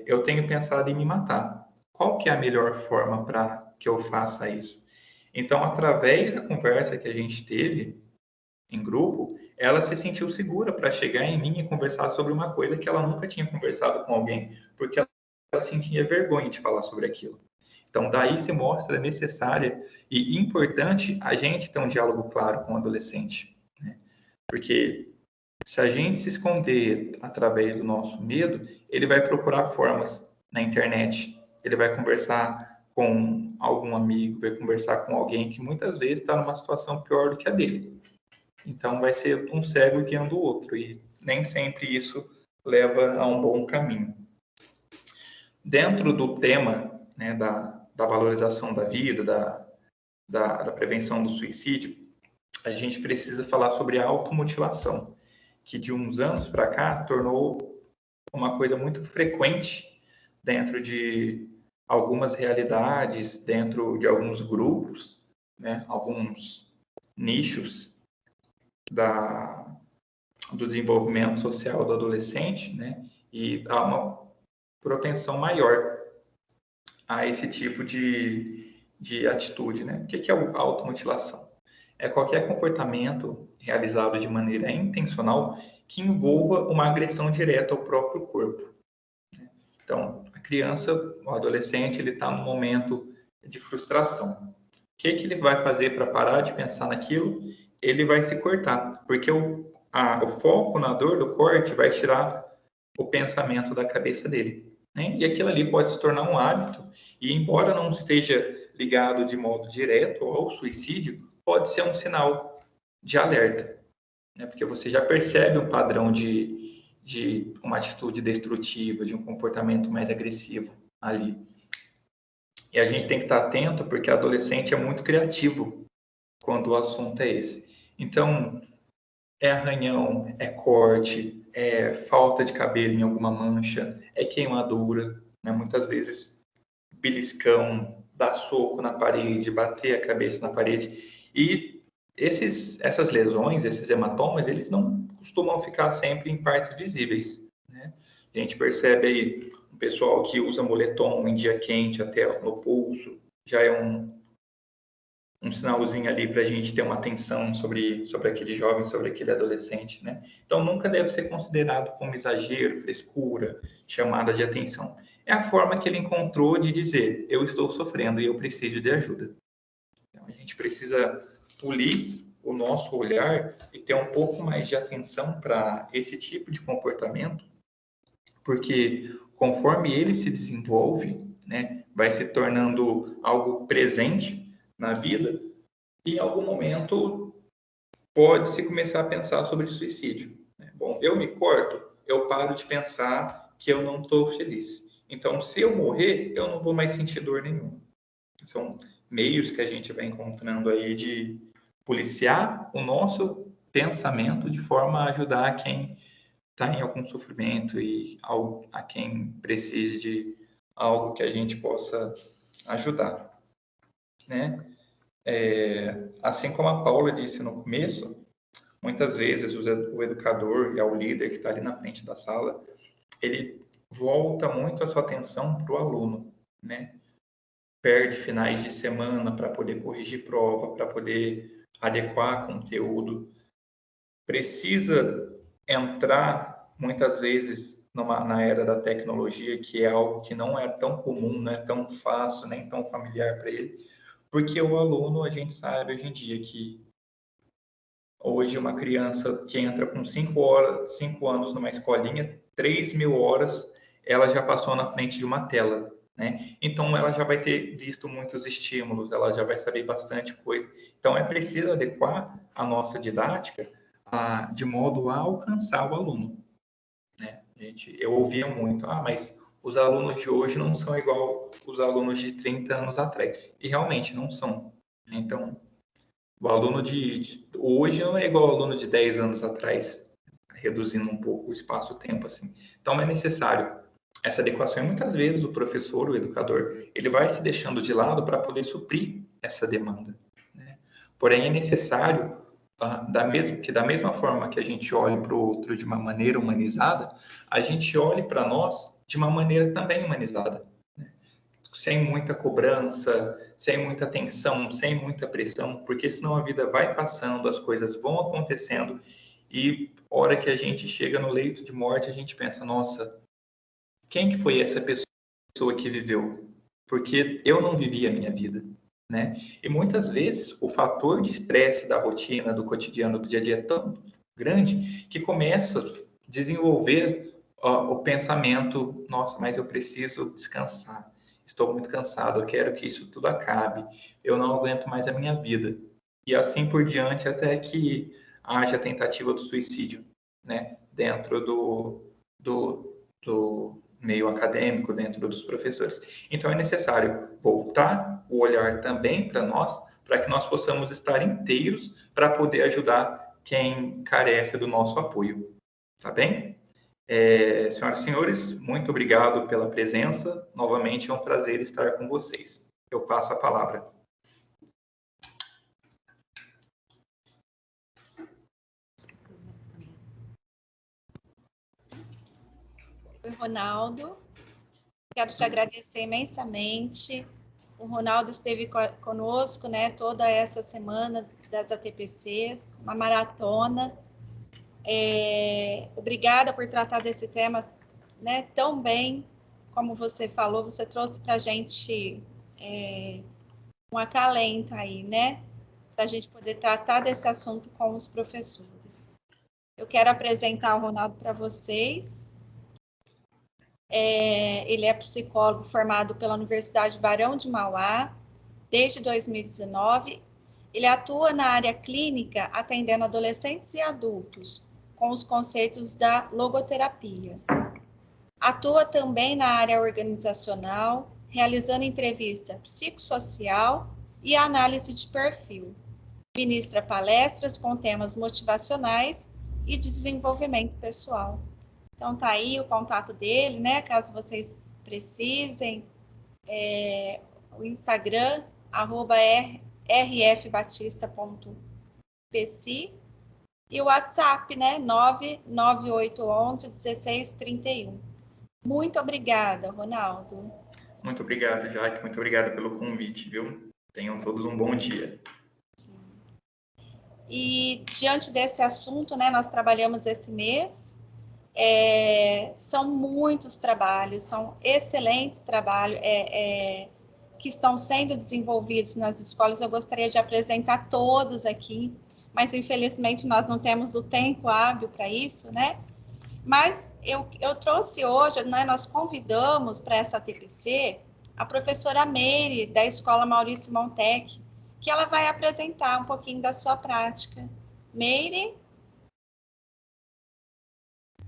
eu tenho pensado em me matar. Qual que é a melhor forma para que eu faça isso? Então, através da conversa que a gente teve em grupo, ela se sentiu segura para chegar em mim e conversar sobre uma coisa que ela nunca tinha conversado com alguém, porque ela sentia vergonha de falar sobre aquilo. Então, daí se mostra necessária e importante a gente ter um diálogo claro com o adolescente, né? Porque se a gente se esconder através do nosso medo, ele vai procurar formas na internet, ele vai conversar com algum amigo, vai conversar com alguém que muitas vezes está numa situação pior do que a dele. Então, vai ser um cego guiando o outro, e nem sempre isso leva a um bom caminho. Dentro do tema, né, da valorização da vida, da prevenção do suicídio, a gente precisa falar sobre a automutilação, que de uns anos para cá tornou uma coisa muito frequente dentro de algumas realidades, dentro de alguns grupos, né, alguns nichos do desenvolvimento social do adolescente, né, e há uma propensão maior a esse tipo de atitude, né? O que é a automutilação? É qualquer comportamento realizado de maneira intencional que envolva uma agressão direta ao próprio corpo. Então, a criança, o adolescente, ele está num momento de frustração. O que ele vai fazer para parar de pensar naquilo? Ele vai se cortar, porque o foco na dor do corte vai tirar o pensamento da cabeça dele, né? E aquilo ali pode se tornar um hábito, e embora não esteja ligado de modo direto ao suicídio, pode ser um sinal de alerta, né? Porque você já percebe um padrão de uma atitude destrutiva, de um comportamento mais agressivo ali. E a gente tem que estar atento, porque adolescente é muito criativo quando o assunto é esse. Então, é arranhão, é corte, é falta de cabelo em alguma mancha, é queimadura, né? Muitas vezes beliscão, dar soco na parede, bater a cabeça na parede. E essas lesões, esses hematomas, eles não costumam ficar sempre em partes visíveis, né? A gente percebe aí um pessoal que usa moletom em dia quente até no pulso, já é um sinalzinho ali para a gente ter uma atenção sobre aquele jovem, sobre aquele adolescente, né? Então, nunca deve ser considerado como exagero, frescura, chamada de atenção. É a forma que ele encontrou de dizer: eu estou sofrendo e eu preciso de ajuda. Então, a gente precisa polir o nosso olhar e ter um pouco mais de atenção para esse tipo de comportamento, porque conforme ele se desenvolve, né, vai se tornando algo presente na vida, e em algum momento pode-se começar a pensar sobre suicídio. Bom, eu me corto, eu paro de pensar que eu não estou feliz. Então, se eu morrer, eu não vou mais sentir dor nenhuma. São meios que a gente vai encontrando aí de policiar o nosso pensamento de forma a ajudar quem está em algum sofrimento e a quem precise de algo que a gente possa ajudar, né? Assim como a Paula disse no começo, muitas vezes o educador e o líder que está ali na frente da sala, ele volta muito a sua atenção para o aluno, né? Perde finais de semana para poder corrigir prova, para poder adequar conteúdo. Precisa entrar, muitas vezes, na era da tecnologia, que é algo que não é tão comum, não é tão fácil, nem tão familiar para ele, porque o aluno, a gente sabe hoje em dia que Hoje, uma criança que entra com 5 anos numa escolinha, 3.000 horas, ela já passou na frente de uma tela, né? Então, ela já vai ter visto muitos estímulos, ela já vai saber bastante coisa. Então, é preciso adequar a nossa didática de modo a alcançar o aluno, né? Eu ouvia muito, mas os alunos de hoje não são igual os alunos de 30 anos atrás. E realmente não são. Então, o aluno de hoje não é igual ao aluno de 10 anos atrás, reduzindo um pouco o espaço-tempo, assim. Então, é necessário essa adequação. E muitas vezes o professor, o educador, ele vai se deixando de lado para poder suprir essa demanda, né? Porém, é necessário que da mesma forma que a gente olhe para o outro de uma maneira humanizada, a gente olhe para nós de uma maneira também humanizada, né? Sem muita cobrança, sem muita tensão, sem muita pressão, porque senão a vida vai passando, as coisas vão acontecendo e hora que a gente chega no leito de morte, a gente pensa, nossa, quem que foi essa pessoa que viveu? Porque eu não vivi a minha vida, né? E muitas vezes o fator de estresse da rotina, do cotidiano, do dia a dia é tão grande que começa a desenvolver o pensamento, nossa, mas eu preciso descansar. Estou muito cansado, eu quero que isso tudo acabe. Eu não aguento mais a minha vida. E assim por diante até que haja tentativa do suicídio, né? Dentro do meio acadêmico, dentro dos professores. Então, é necessário voltar o olhar também para nós, para que nós possamos estar inteiros para poder ajudar quem carece do nosso apoio. Tá bem? Senhoras e senhores, muito obrigado pela presença. Novamente, é um prazer estar com vocês. Eu passo a palavra. Oi, Ronaldo. Quero te agradecer imensamente. O Ronaldo esteve conosco, né, toda essa semana das ATPCs, uma maratona. Obrigada por tratar desse tema, né, tão bem como você falou. Você trouxe para a gente um acalento aí, né, para a gente poder tratar desse assunto com os professores. Eu quero apresentar o Ronaldo para vocês. Ele é psicólogo formado pela Universidade Barão de Mauá desde 2019. Ele atua na área clínica, atendendo adolescentes e adultos, com os conceitos da logoterapia. Atua também na área organizacional, realizando entrevista psicossocial e análise de perfil. Ministra palestras com temas motivacionais e de desenvolvimento pessoal. Então, tá aí o contato dele, né? Caso vocês precisem. O Instagram, @rfbatista.pc, e o WhatsApp, né? 99811-1631. Muito obrigada, Ronaldo. Muito obrigado, Jaque. Muito obrigado pelo convite, viu? Tenham todos um bom dia. E, diante desse assunto, né? Nós trabalhamos esse mês. São muitos trabalhos, são excelentes trabalhos que estão sendo desenvolvidos nas escolas. Eu gostaria de apresentar todos aqui, mas infelizmente nós não temos o tempo hábil para isso, né? Mas eu trouxe hoje, né, nós convidamos para essa TPC a professora Meire, da Escola Maurício Montec, que ela vai apresentar um pouquinho da sua prática. Meire?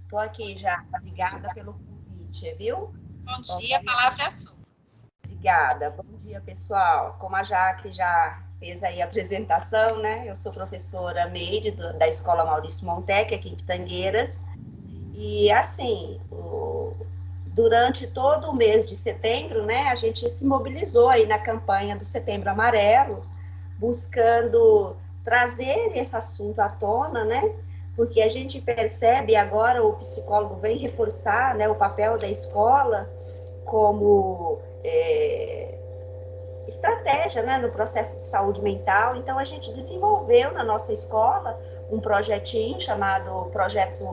Estou aqui já. Obrigada pelo convite, viu? Bom dia, a palavra é sua. Obrigada. Bom dia, pessoal. Como a Jaque já fez aí a apresentação, né? Eu sou professora Meire da Escola Maurício Montec, aqui em Pitangueiras. E, assim, durante todo o mês de setembro, né, a gente se mobilizou aí na campanha do Setembro Amarelo, buscando trazer esse assunto à tona, né? Porque a gente percebe agora, o psicólogo vem reforçar, né, o papel da escola como estratégia, né, no processo de saúde mental. Então, a gente desenvolveu na nossa escola um projetinho chamado Projeto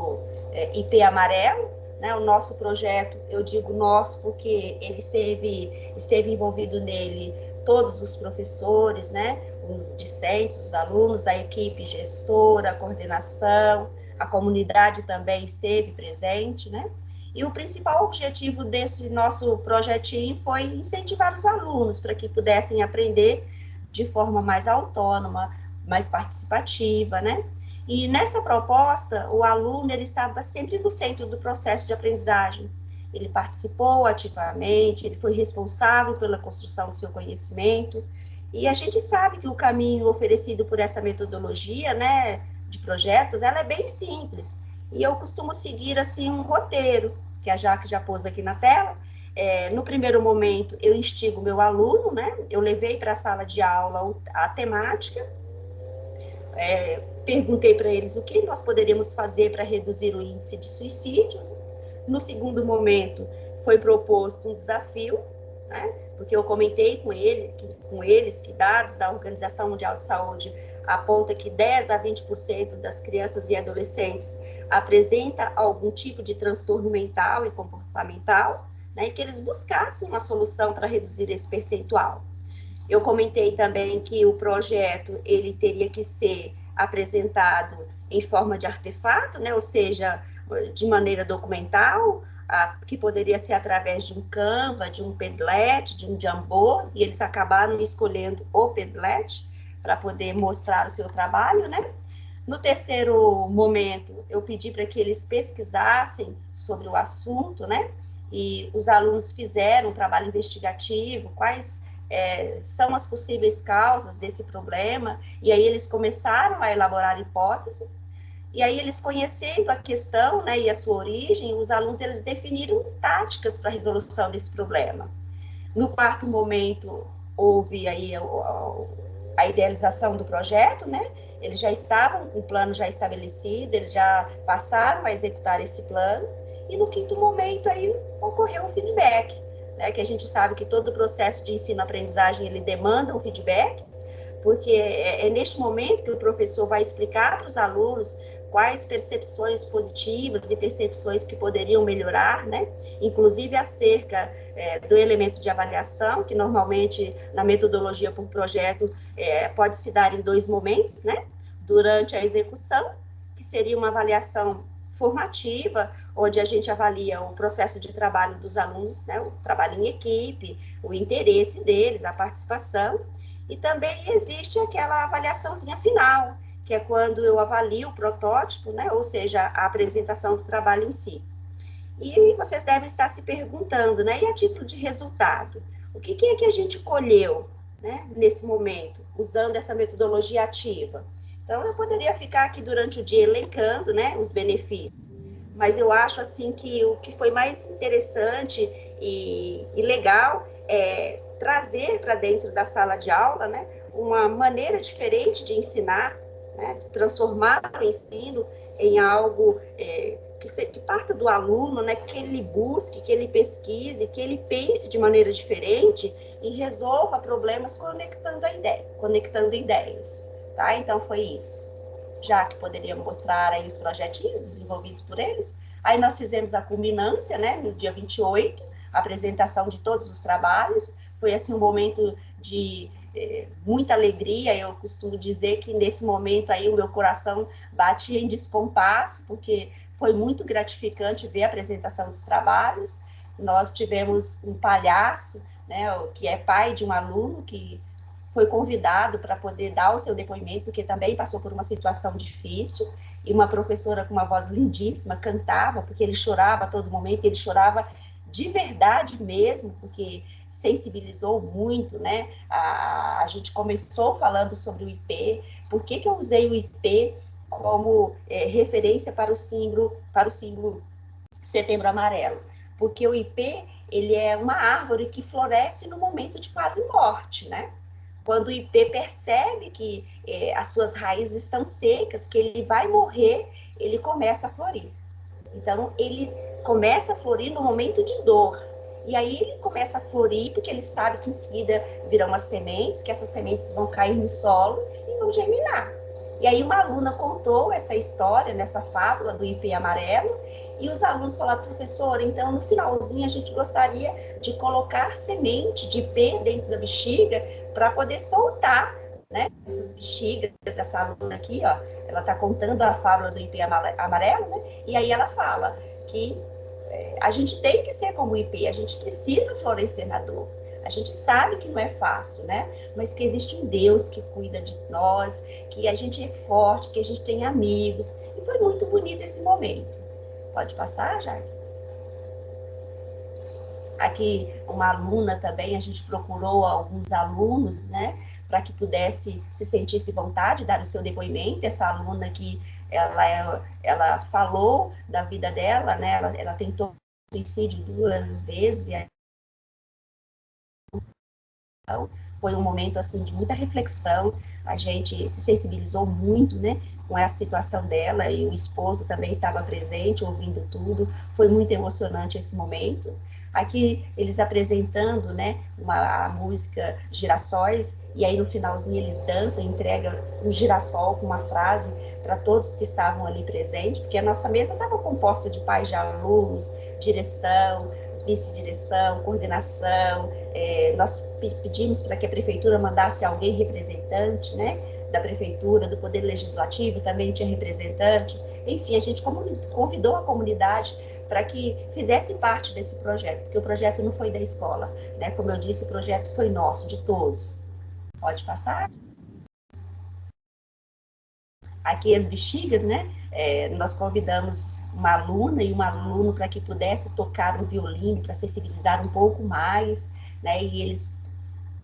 IP Amarelo, né? O nosso projeto, eu digo nosso porque ele esteve envolvido nele todos os professores, né? Os discentes, os alunos, a equipe gestora, a coordenação, a comunidade também esteve presente, né? E o principal objetivo desse nosso projetinho foi incentivar os alunos para que pudessem aprender de forma mais autônoma, mais participativa, né? E nessa proposta, o aluno ele estava sempre no centro do processo de aprendizagem. Ele participou ativamente, ele foi responsável pela construção do seu conhecimento. E a gente sabe que o caminho oferecido por essa metodologia, né, de projetos, ela é bem simples. E eu costumo seguir assim um roteiro, que a Jaque já pôs aqui na tela. No primeiro momento, eu instigo o meu aluno, né? Eu levei para a sala de aula a temática, perguntei para eles o que nós poderíamos fazer para reduzir o índice de suicídio. No segundo momento, foi proposto um desafio, né? Porque eu comentei com eles que dados da Organização Mundial de Saúde apontam que 10 a 20% das crianças e adolescentes apresenta algum tipo de transtorno mental e comportamental, né? E que eles buscassem uma solução para reduzir esse percentual. Eu comentei também que o projeto ele teria que ser apresentado em forma de artefato, né? Ou seja, de maneira documental, que poderia ser através de um Canva, de um Padlet, de um Jamboard, e eles acabaram escolhendo o Padlet para poder mostrar o seu trabalho, né? No terceiro momento, eu pedi para que eles pesquisassem sobre o assunto, né? E os alunos fizeram um trabalho investigativo, quais são as possíveis causas desse problema, e aí eles começaram a elaborar hipóteses, e aí eles conhecendo a questão, né, e a sua origem, os alunos eles definiram táticas para a resolução desse problema. No quarto momento, houve aí a idealização do projeto, né, eles já estavam com o plano já estabelecido, eles já passaram a executar esse plano, e no quinto momento aí ocorreu o feedback, né, que a gente sabe que todo o processo de ensino-aprendizagem ele demanda um feedback, porque é neste momento que o professor vai explicar para os alunos quais percepções positivas e percepções que poderiam melhorar, né? Inclusive acerca do elemento de avaliação, que normalmente na metodologia por projeto pode se dar em 2 momentos, né? Durante a execução, que seria uma avaliação formativa, onde a gente avalia o processo de trabalho dos alunos, né? O trabalho em equipe, o interesse deles, a participação, e também existe aquela avaliaçãozinha final, que é quando eu avalio o protótipo, né? Ou seja, a apresentação do trabalho em si. E vocês devem estar se perguntando, né? E a título de resultado, o que é que a gente colheu, né? Nesse momento, usando essa metodologia ativa? Então, eu poderia ficar aqui durante o dia elencando, né, os benefícios, mas eu acho, assim, que o que foi mais interessante e legal é trazer para dentro da sala de aula, né, uma maneira diferente de ensinar, né, de transformar o ensino em algo que parta do aluno, né, que ele busque, que ele pesquise, que ele pense de maneira diferente e resolva problemas conectando ideias. Tá? Então, foi isso. Já que poderia mostrar aí os projetinhos desenvolvidos por eles. Aí nós fizemos a culminância, né, no dia 28, a apresentação de todos os trabalhos. Foi, assim, um momento de muita alegria. Eu costumo dizer que, nesse momento aí, o meu coração batia em descompasso, porque foi muito gratificante ver a apresentação dos trabalhos. Nós tivemos um palhaço, né, que é pai de um aluno que foi convidado para poder dar o seu depoimento, porque também passou por uma situação difícil, e uma professora com uma voz lindíssima cantava, porque ele chorava a todo momento, ele chorava de verdade mesmo, porque sensibilizou muito, né? A gente começou falando sobre o IP, por que eu usei o IP como referência para o símbolo Setembro Amarelo? Porque o IP, ele é uma árvore que floresce no momento de quase morte, né? Quando o IP percebe que as suas raízes estão secas, que ele vai morrer, ele começa a florir. Então, ele começa a florir no momento de dor. E aí ele começa a florir porque ele sabe que em seguida virão as sementes, que essas sementes vão cair no solo e vão germinar. E aí uma aluna contou essa história, nessa fábula do ipê amarelo, e os alunos falaram, professora, então no finalzinho a gente gostaria de colocar semente de ipê dentro da bexiga para poder soltar, né, essas bexigas. Essa aluna aqui, ó, ela está contando a fábula do ipê amarelo, né, e aí ela fala que a gente tem que ser como o ipê, a gente precisa florescer na dor. A gente sabe que não é fácil, né? Mas que existe um Deus que cuida de nós, que a gente é forte, que a gente tem amigos. E foi muito bonito esse momento. Pode passar, Jaque? Aqui, uma aluna também, a gente procurou alguns alunos, né? Para que pudesse se sentisse vontade, dar o seu depoimento. Essa aluna aqui, ela falou da vida dela, né? Ela tentou suicídio 2 vezes, e foi um momento assim de muita reflexão, a gente se sensibilizou muito, né, com essa situação dela, e o esposo também estava presente, ouvindo tudo, foi muito emocionante esse momento. Aqui eles apresentando, né, a música Girassóis, e aí no finalzinho eles dançam, entregam um girassol com uma frase para todos que estavam ali presentes, porque a nossa mesa estava composta de pais de alunos, direção, vice-direção, coordenação. Nós pedimos para que a prefeitura mandasse alguém representante, né, da prefeitura, do poder legislativo, também tinha representante. Enfim, a gente convidou a comunidade para que fizesse parte desse projeto, porque o projeto não foi da escola, né? Como eu disse, o projeto foi nosso, de todos. Pode passar? Aqui as bexigas, né? Nós convidamos uma aluna e um aluno para que pudesse tocar o violino, para sensibilizar um pouco mais, né? E eles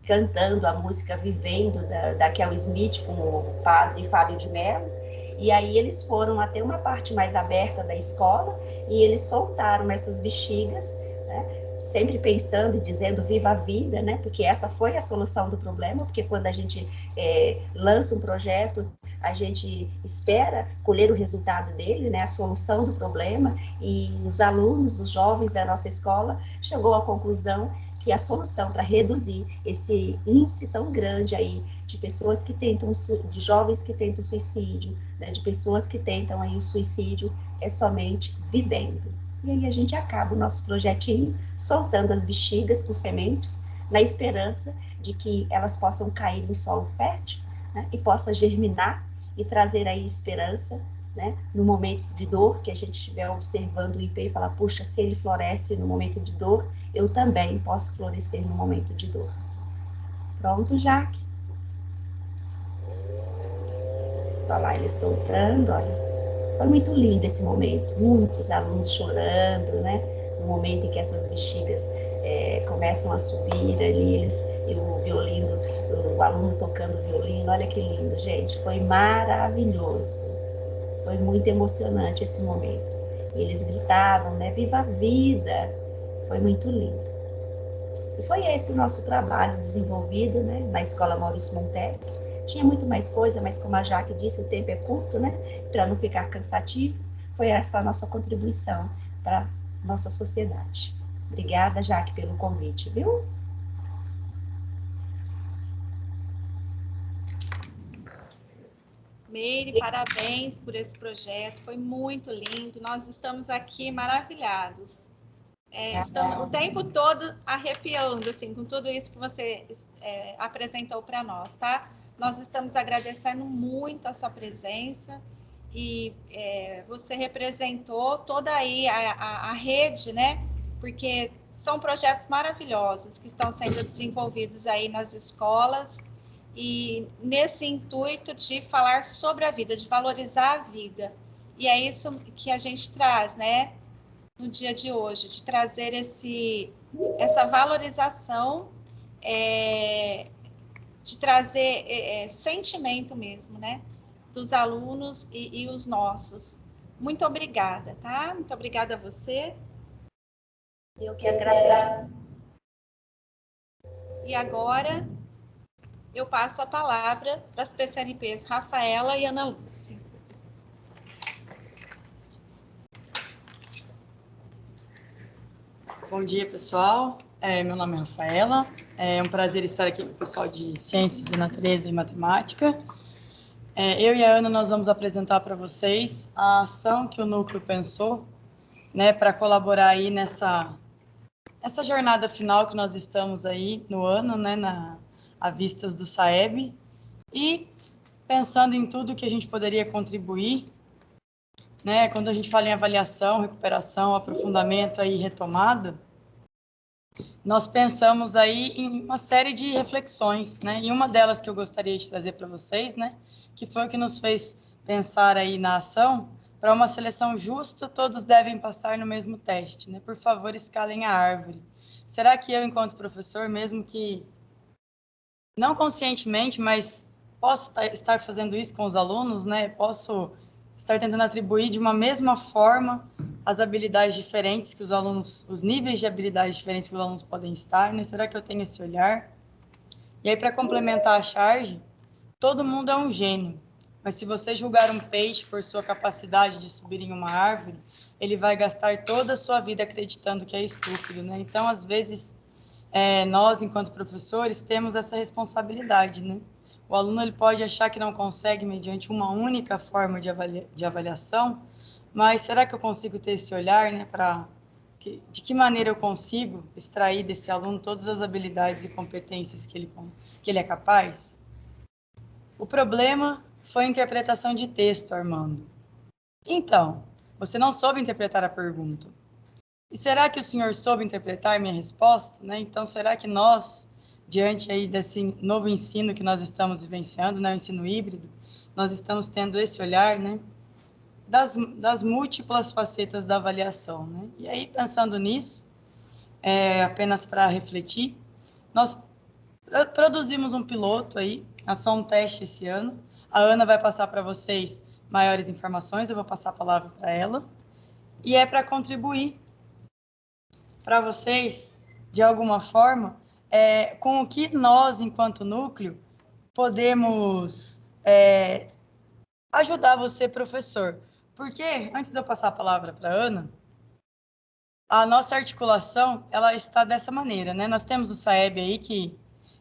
cantando a música Vivendo, da Kel Smith, com o padre Fábio de Mello. E aí eles foram até uma parte mais aberta da escola e eles soltaram essas bexigas, né? Sempre pensando e dizendo viva a vida, né? Porque essa foi a solução do problema, porque quando a gente lança um projeto, a gente espera colher o resultado dele, né? A solução do problema, e os alunos, os jovens da nossa escola, chegou à conclusão que a solução para reduzir esse índice tão grande aí de pessoas que tentam, de jovens que tentam suicídio, né, de pessoas que tentam aí o suicídio, é somente vivendo. E aí a gente acaba o nosso projetinho soltando as bexigas com sementes, na esperança de que elas possam cair em solo fértil, né, e possa germinar e trazer aí esperança, né, no momento de dor, que a gente estiver observando o ipê e falar, puxa, se ele floresce no momento de dor, eu também posso florescer no momento de dor. Pronto, Jaque? Olha lá ele soltando, olha. Foi muito lindo esse momento, muitos alunos chorando, né? No momento em que essas bexigas começam a subir ali, e o violino, o aluno tocando violino, olha que lindo, gente, foi maravilhoso. Foi muito emocionante esse momento. E eles gritavam, né? Viva a vida! Foi muito lindo. E foi esse o nosso trabalho desenvolvido, né? Na Escola Maurício Montec. Tinha muito mais coisa, mas como a Jaque disse, o tempo é curto, né? Para não ficar cansativo, foi essa a nossa contribuição para a nossa sociedade. Obrigada, Jaque, pelo convite, viu? Meire, parabéns por esse projeto, foi muito lindo, nós estamos aqui maravilhados. Estamos o tempo todo arrepiando, assim, com tudo isso que você apresentou para nós, tá? Nós estamos agradecendo muito a sua presença e você representou toda aí a rede, né? Porque são projetos maravilhosos que estão sendo desenvolvidos aí nas escolas, e nesse intuito de falar sobre a vida, de valorizar a vida. E é isso que a gente traz, né, no dia de hoje, de trazer essa valorização, de trazer sentimento mesmo, né, dos alunos e os nossos. Muito obrigada, tá? Muito obrigada a você. Eu que agradeço. E agora eu passo a palavra para as PCNPs Rafaela e Ana Lúcia. Bom dia, pessoal. Meu nome é Rafaela. É um prazer estar aqui com o pessoal de Ciências da Natureza e Matemática. Eu e a Ana, nós vamos apresentar para vocês a ação que o Núcleo pensou, né, para colaborar aí nessa jornada final que nós estamos aí no ano, né, à vistas do SAEB, e pensando em tudo que a gente poderia contribuir, né, quando a gente fala em avaliação, recuperação, aprofundamento e retomada, nós pensamos aí em uma série de reflexões, né, e uma delas que eu gostaria de trazer para vocês, né, que foi o que nos fez pensar aí na ação. Para uma seleção justa, todos devem passar no mesmo teste, né? Por favor, escalem a árvore. Será que eu, enquanto professor, mesmo que não conscientemente, mas posso estar fazendo isso com os alunos, né? Posso estar tentando atribuir de uma mesma forma as habilidades diferentes que os alunos, os níveis de habilidades diferentes que os alunos podem estar, né? Será que eu tenho esse olhar? E aí, para complementar a charge, todo mundo é um gênio. Mas se você julgar um peixe por sua capacidade de subir em uma árvore, ele vai gastar toda a sua vida acreditando que é estúpido, né? Então, às vezes, nós, enquanto professores, temos essa responsabilidade, né? O aluno ele pode achar que não consegue mediante uma única forma de avaliação, mas será que eu consigo ter esse olhar, né? De que maneira eu consigo extrair desse aluno todas as habilidades e competências que ele é capaz? O problema foi a interpretação de texto, Armando. Então, você não soube interpretar a pergunta. E será que o senhor soube interpretar minha resposta? Né? Então, será que nós, diante aí desse novo ensino que nós estamos vivenciando, né, o ensino híbrido, nós estamos tendo esse olhar, né, das múltiplas facetas da avaliação, né? E aí, pensando nisso, apenas para refletir, nós produzimos um piloto aí, só um teste esse ano. A Ana vai passar para vocês maiores informações, eu vou passar a palavra para ela. E é para contribuir para vocês, de alguma forma, com o que nós, enquanto núcleo, podemos ajudar você, professor. Porque, antes de eu passar a palavra para a Ana, a nossa articulação, ela está dessa maneira, né? Nós temos o SAEB aí que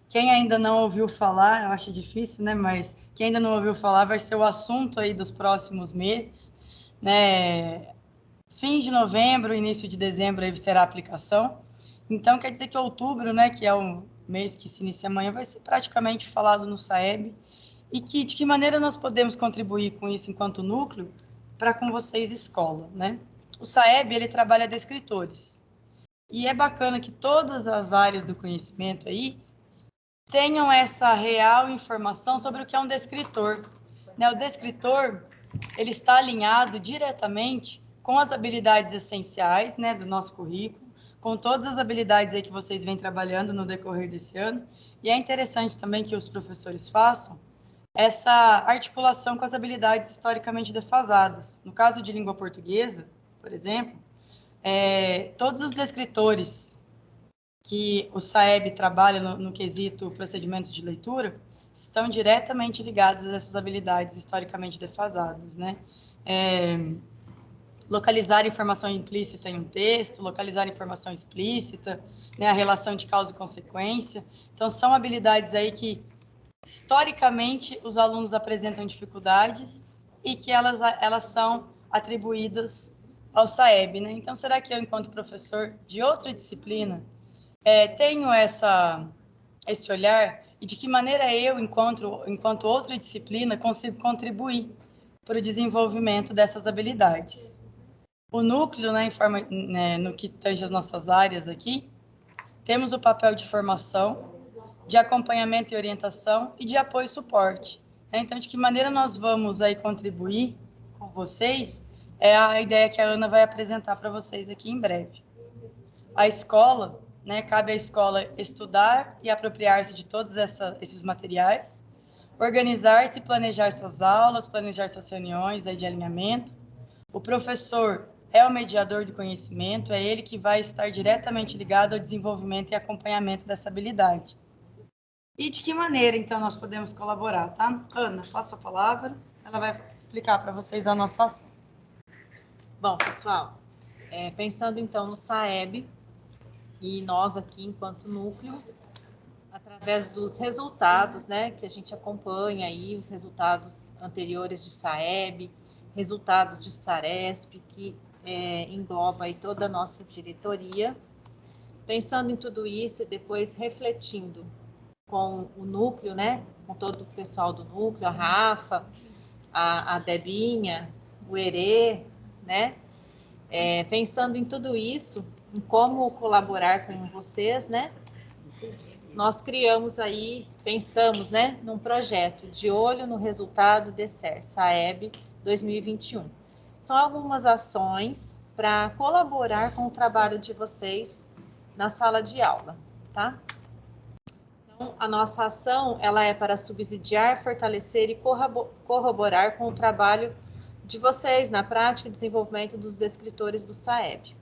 quem ainda não ouviu falar, eu acho difícil, né? Mas quem ainda não ouviu falar vai ser o assunto aí dos próximos meses, né? Fim de novembro, início de dezembro aí será a aplicação. Então, quer dizer que outubro, né, que é o mês que se inicia amanhã, vai ser praticamente falado no SAEB. E de que maneira nós podemos contribuir com isso enquanto núcleo para com vocês, escola, né? O SAEB, ele trabalha descritores. E é bacana que todas as áreas do conhecimento aí tenham essa real informação sobre o que é um descritor. Né? O descritor, ele está alinhado diretamente com as habilidades essenciais, né, do nosso currículo, com todas as habilidades aí que vocês vêm trabalhando no decorrer desse ano. E é interessante também que os professores façam essa articulação com as habilidades historicamente defasadas. No caso de língua portuguesa, por exemplo, todos os descritores que o SAEB trabalha no quesito procedimentos de leitura estão diretamente ligados a essas habilidades historicamente defasadas, né? Localizar informação implícita em um texto, localizar informação explícita, né? A relação de causa e consequência. Então, são habilidades aí que, historicamente, os alunos apresentam dificuldades e que elas são atribuídas ao SAEB, né? Então, será que eu, enquanto professor de outra disciplina, tenho esse olhar, e de que maneira eu, enquanto outra disciplina, consigo contribuir para o desenvolvimento dessas habilidades? O núcleo, né, no que tange as nossas áreas aqui, temos o papel de formação, de acompanhamento e orientação e de apoio e suporte. Então, de que maneira nós vamos aí contribuir com vocês é a ideia que a Ana vai apresentar para vocês aqui em breve. A escola, né, cabe à escola estudar e apropriar-se de todos esses materiais, organizar-se e planejar suas aulas, planejar suas reuniões aí de alinhamento. O professor é o mediador do conhecimento, é ele que vai estar diretamente ligado ao desenvolvimento e acompanhamento dessa habilidade. E de que maneira, então, nós podemos colaborar, tá? Ana, passo a palavra, ela vai explicar para vocês a nossa ação. Bom, pessoal, pensando então no SAEB, e nós aqui, enquanto núcleo, através dos resultados, né, que a gente acompanha aí, os resultados anteriores de SAEB, resultados de SARESP, que engloba aí toda a nossa diretoria. Pensando em tudo isso e depois refletindo com o núcleo, né, com todo o pessoal do núcleo, a Rafa, a Debinha, o Herê, né, pensando em tudo isso, em como colaborar com vocês, né, nós criamos aí, pensamos, né, num projeto de olho no resultado DECER, SAEB 2021. São algumas ações para colaborar com o trabalho de vocês na sala de aula, tá? Então, a nossa ação, ela é para subsidiar, fortalecer e corroborar com o trabalho de vocês na prática e desenvolvimento dos descritores do SAEB.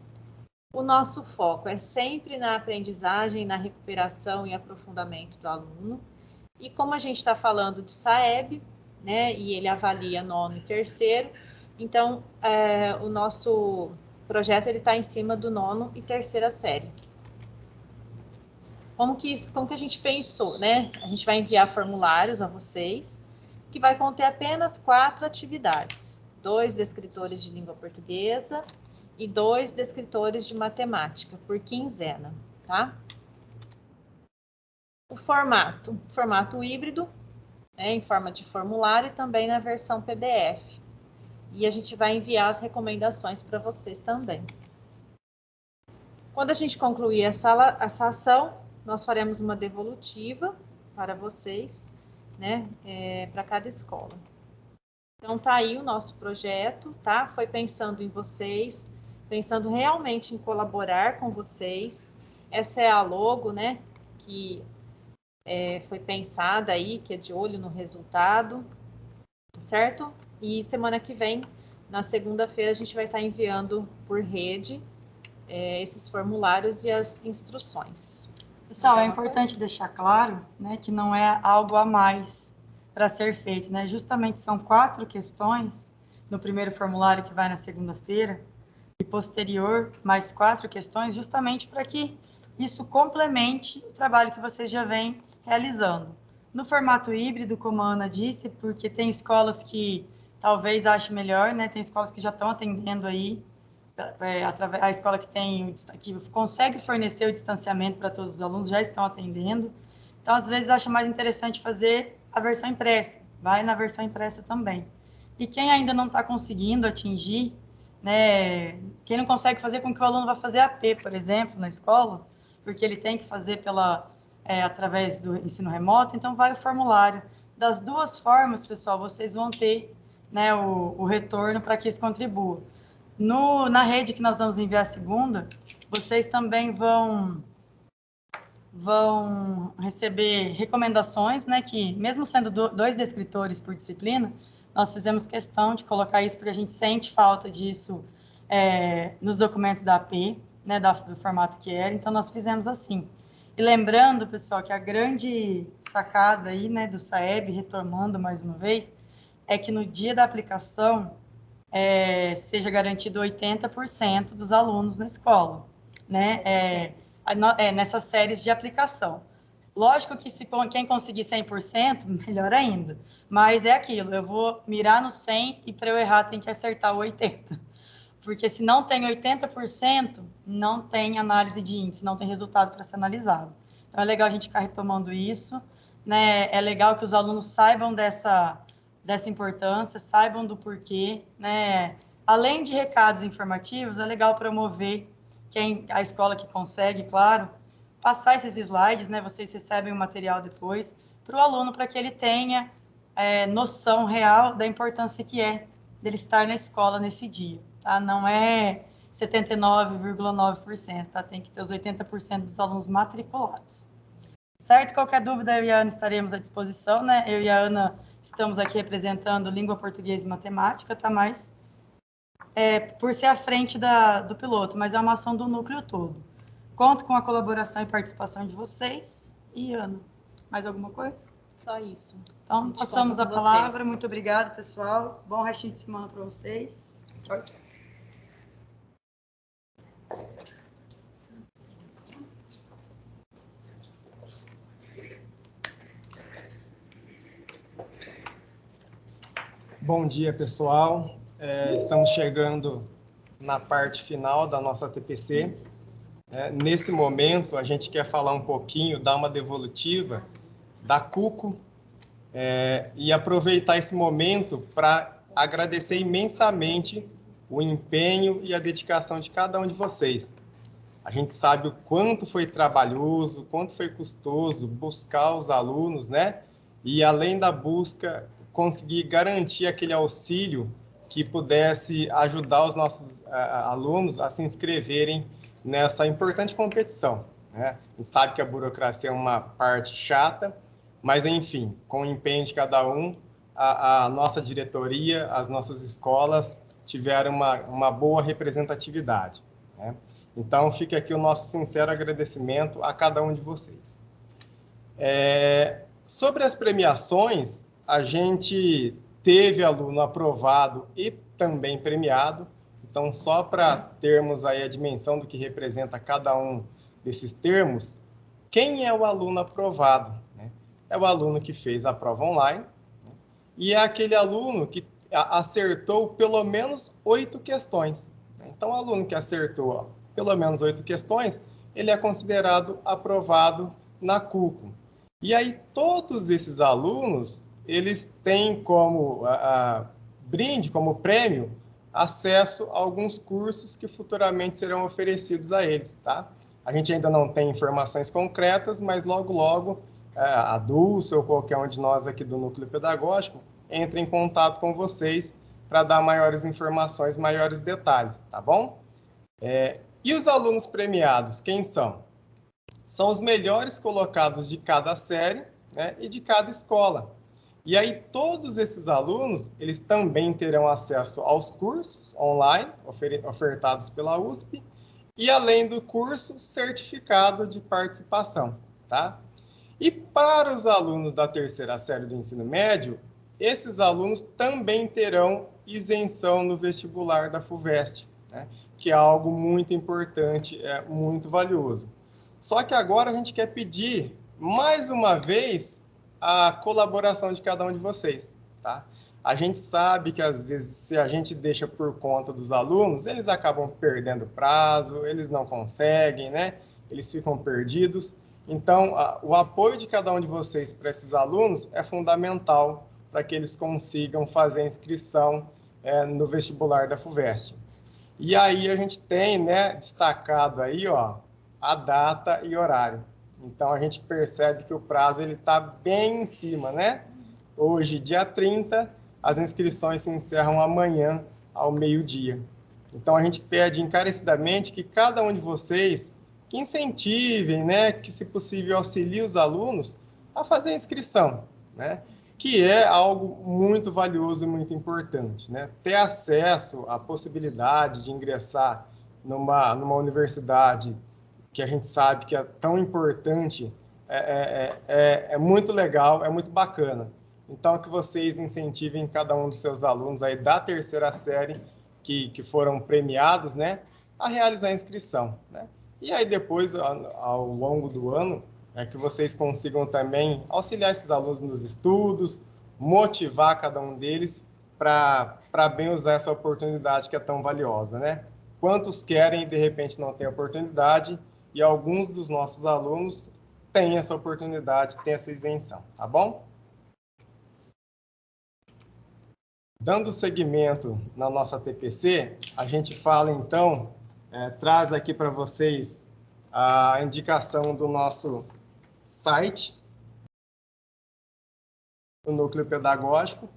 O nosso foco é sempre na aprendizagem, na recuperação e aprofundamento do aluno. E como a gente está falando de SAEB, né, e ele avalia nono e terceiro, então o nosso projeto está em cima do nono e terceira série. Como que a gente pensou, né? A gente vai enviar formulários a vocês, que vai conter apenas 4 atividades. 2 descritores de língua portuguesa e 2 descritores de matemática, por quinzena, tá? O formato híbrido, né, em forma de formulário e também na versão PDF. E a gente vai enviar as recomendações para vocês também. Quando a gente concluir essa ação, nós faremos uma devolutiva para vocês, né, para cada escola. Então, tá aí o nosso projeto, tá? Foi pensando em vocês, pensando realmente em colaborar com vocês. Essa é a logo, né, que foi pensada aí, que é de olho no resultado, certo? E semana que vem, na segunda-feira, a gente vai estar enviando por rede esses formulários e as instruções. Pessoal, é importante deixar claro, né, que não é algo a mais para ser feito, né? Justamente são 4 questões no primeiro formulário que vai na segunda-feira e posterior mais 4 questões, justamente para que isso complemente o trabalho que vocês já vêm realizando. No formato híbrido, como a Ana disse, porque tem escolas que talvez achem melhor, né? Tem escolas que já estão atendendo aí, a escola que consegue fornecer o distanciamento para todos os alunos já estão atendendo. Então, às vezes, acha mais interessante fazer a versão impressa. Vai na versão impressa também. E quem ainda não está conseguindo atingir, né, quem não consegue fazer com que o aluno vá fazer AP, por exemplo, na escola, porque ele tem que fazer através do ensino remoto, então vai o formulário. Das duas formas, pessoal, vocês vão ter, né, o retorno para que isso contribua. Na rede que nós vamos enviar segunda, vocês também vão receber recomendações, né, que mesmo sendo 2 descritores por disciplina, nós fizemos questão de colocar isso porque a gente sente falta disso nos documentos da AP, né, do formato que era, então nós fizemos assim. E lembrando, pessoal, que a grande sacada aí, né, do SAEB, retomando mais uma vez, é que no dia da aplicação seja garantido 80% dos alunos na escola, né? Nessas séries de aplicação. Lógico que quem conseguir 100%, melhor ainda. Mas é aquilo, eu vou mirar no 100 e para eu errar tem que acertar o 80%. Porque se não tem 80%, não tem análise de índice, não tem resultado para ser analisado. Então é legal a gente ficar retomando isso, né? É legal que os alunos saibam dessa importância, saibam do porquê, né? Além de recados informativos, é legal promover a escola que consegue, claro, passar esses slides, né? Vocês recebem o material depois para o aluno, para que ele tenha noção real da importância que é dele estar na escola nesse dia, tá? Não é 79,9%, tá? Tem que ter os 80% dos alunos matriculados. Certo? Qualquer dúvida, eu e a Ana estaremos à disposição, né? Eu e a Ana estamos aqui representando língua portuguesa e matemática, tá? Mas por ser à frente do piloto, mas é uma ação do núcleo todo. Conto com a colaboração e participação de vocês. E Ana, mais alguma coisa? Só isso. Então, passamos a palavra. Vocês. Muito obrigada, pessoal. Bom restinho de semana para vocês. Tchau, tchau. Bom dia, pessoal. Estamos chegando na parte final da nossa TPC. Nesse momento, a gente quer falar um pouquinho, dar uma devolutiva da CUCO e aproveitar esse momento para agradecer imensamente o empenho e a dedicação de cada um de vocês. A gente sabe o quanto foi trabalhoso, o quanto foi custoso buscar os alunos, né? E além da busca, conseguir garantir aquele auxílio que pudesse ajudar os nossos alunos a se inscreverem nessa importante competição, né? A gente sabe que a burocracia é uma parte chata, mas, enfim, com o empenho de cada um, a nossa diretoria, as nossas escolas tiveram uma boa representatividade, né? Então, fica aqui o nosso sincero agradecimento a cada um de vocês. Sobre as premiações, a gente teve aluno aprovado e também premiado. Então, só para termos aí a dimensão do que representa cada um desses termos, quem é o aluno aprovado, né? É o aluno que fez a prova online, né? E é aquele aluno que acertou pelo menos 8 questões. Então, o aluno que acertou pelo menos 8 questões, ele é considerado aprovado na CUCO. E aí, todos esses alunos, eles têm como brinde, como prêmio, acesso a alguns cursos que futuramente serão oferecidos a eles, tá? A gente ainda não tem informações concretas, mas logo, logo, a Dulce ou qualquer um de nós aqui do Núcleo Pedagógico entra em contato com vocês para dar maiores informações, maiores detalhes, tá bom? E os alunos premiados, quem são? São os melhores colocados de cada série, né, e de cada escola. E aí todos esses alunos, eles também terão acesso aos cursos online ofertados pela USP e, além do curso, certificado de participação, tá? E para os alunos da terceira série do ensino médio, esses alunos também terão isenção no vestibular da FUVEST, né? Que é algo muito importante, muito valioso. Só que agora a gente quer pedir, mais uma vez, a colaboração de cada um de vocês, tá? A gente sabe que, às vezes, se a gente deixa por conta dos alunos, eles acabam perdendo prazo, eles não conseguem, né? Eles ficam perdidos. Então, o apoio de cada um de vocês para esses alunos é fundamental para que eles consigam fazer a inscrição no vestibular da FUVEST. E aí a gente tem, né, destacado aí, ó, a data e horário. Então a gente percebe que o prazo ele está bem em cima, né? Hoje, dia 30, as inscrições se encerram amanhã ao meio-dia. Então a gente pede encarecidamente que cada um de vocês que incentivem, né, que se possível auxiliem os alunos a fazer a inscrição, né? Que é algo muito valioso e muito importante, né? Ter acesso à possibilidade de ingressar numa universidade que a gente sabe que é tão importante é muito legal, é muito bacana. Então, que vocês incentivem cada um dos seus alunos aí da terceira série que foram premiados, né, a realizar a inscrição, né? E aí depois, ao longo do ano, que vocês consigam também auxiliar esses alunos nos estudos, motivar cada um deles para bem usar essa oportunidade que é tão valiosa, né? Quantos querem e, de repente, não têm oportunidade, e alguns dos nossos alunos têm essa oportunidade, têm essa isenção, tá bom? Dando seguimento na nossa TPC, a gente fala, então, traz aqui para vocês a indicação do nosso site, o Núcleo Pedagógico.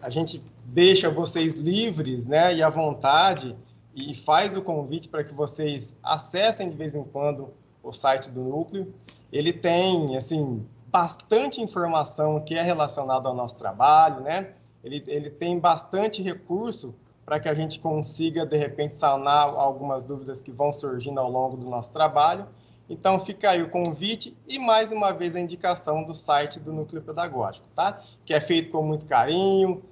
A gente deixa vocês livres, né, e à vontade, e faz o convite para que vocês acessem de vez em quando o site do Núcleo. Ele tem, assim, bastante informação que é relacionada ao nosso trabalho, né? Ele tem bastante recurso para que a gente consiga, de repente, sanar algumas dúvidas que vão surgindo ao longo do nosso trabalho. Então, fica aí o convite e, mais uma vez, a indicação do site do Núcleo Pedagógico, tá? Que é feito com muito carinho,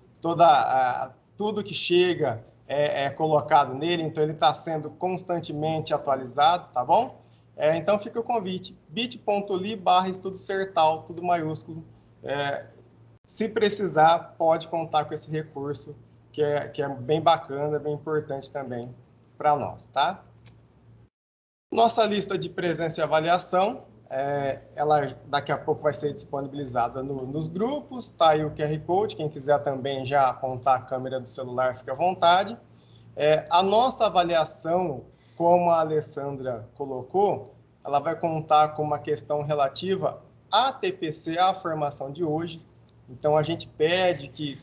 tudo que chega é colocado nele, então ele está sendo constantemente atualizado, tá bom? Então, fica o convite, bit.ly/estudosertal, tudo maiúsculo. se precisar, pode contar com esse recurso, que é bem bacana, bem importante também para nós, tá? Nossa lista de presença e avaliação, ela daqui a pouco vai ser disponibilizada nos grupos, tá aí o QR Code, quem quiser também já apontar a câmera do celular, fica à vontade. A nossa avaliação, como a Alessandra colocou, ela vai contar com uma questão relativa à TPC, à formação de hoje. Então, a gente pede que,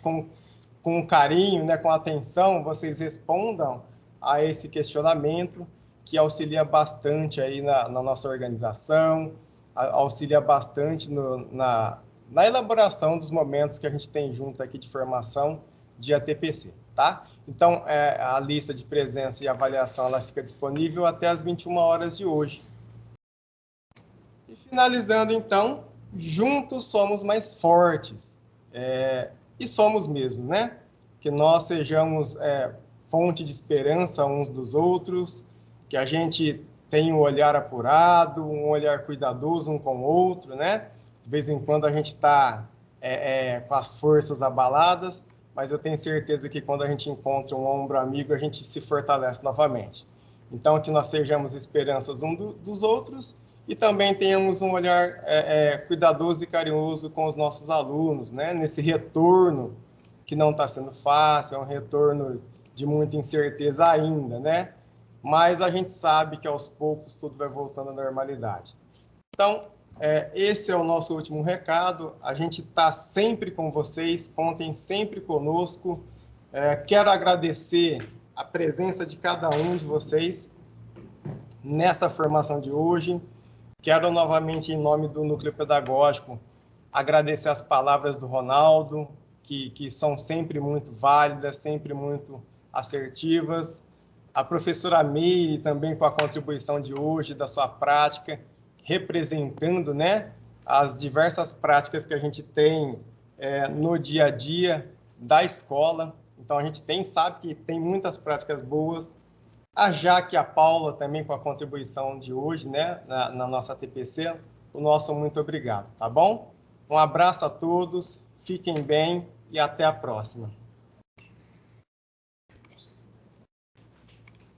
com carinho, né, com atenção, vocês respondam a esse questionamento, que auxilia bastante aí na nossa organização, auxilia bastante na elaboração dos momentos que a gente tem junto aqui de formação de ATPC, tá? Então, a lista de presença e avaliação ela fica disponível até as 21 horas de hoje. E finalizando, então, juntos somos mais fortes. E somos mesmo, né? Que nós sejamos fonte de esperança uns dos outros, que a gente tenha um olhar apurado, um olhar cuidadoso um com o outro, né? De vez em quando a gente está com as forças abaladas, mas eu tenho certeza que quando a gente encontra um ombro amigo, a gente se fortalece novamente. Então, que nós sejamos esperanças uns dos outros e também tenhamos um olhar cuidadoso e carinhoso com os nossos alunos, né? Nesse retorno que não está sendo fácil, é um retorno de muita incerteza ainda, né? Mas a gente sabe que aos poucos tudo vai voltando à normalidade. Então, esse é o nosso último recado. A gente está sempre com vocês, contem sempre conosco. Quero agradecer a presença de cada um de vocês nessa formação de hoje. Quero novamente, em nome do Núcleo Pedagógico, agradecer as palavras do Ronaldo, que são sempre muito válidas, sempre muito assertivas. A professora Meire, também com a contribuição de hoje, da sua prática, representando, né, as diversas práticas que a gente tem no dia a dia da escola. Então, a gente sabe que tem muitas práticas boas. A Jaque e a Paula, também com a contribuição de hoje, né, na nossa TPC, o nosso muito obrigado, tá bom? Um abraço a todos, fiquem bem e até a próxima.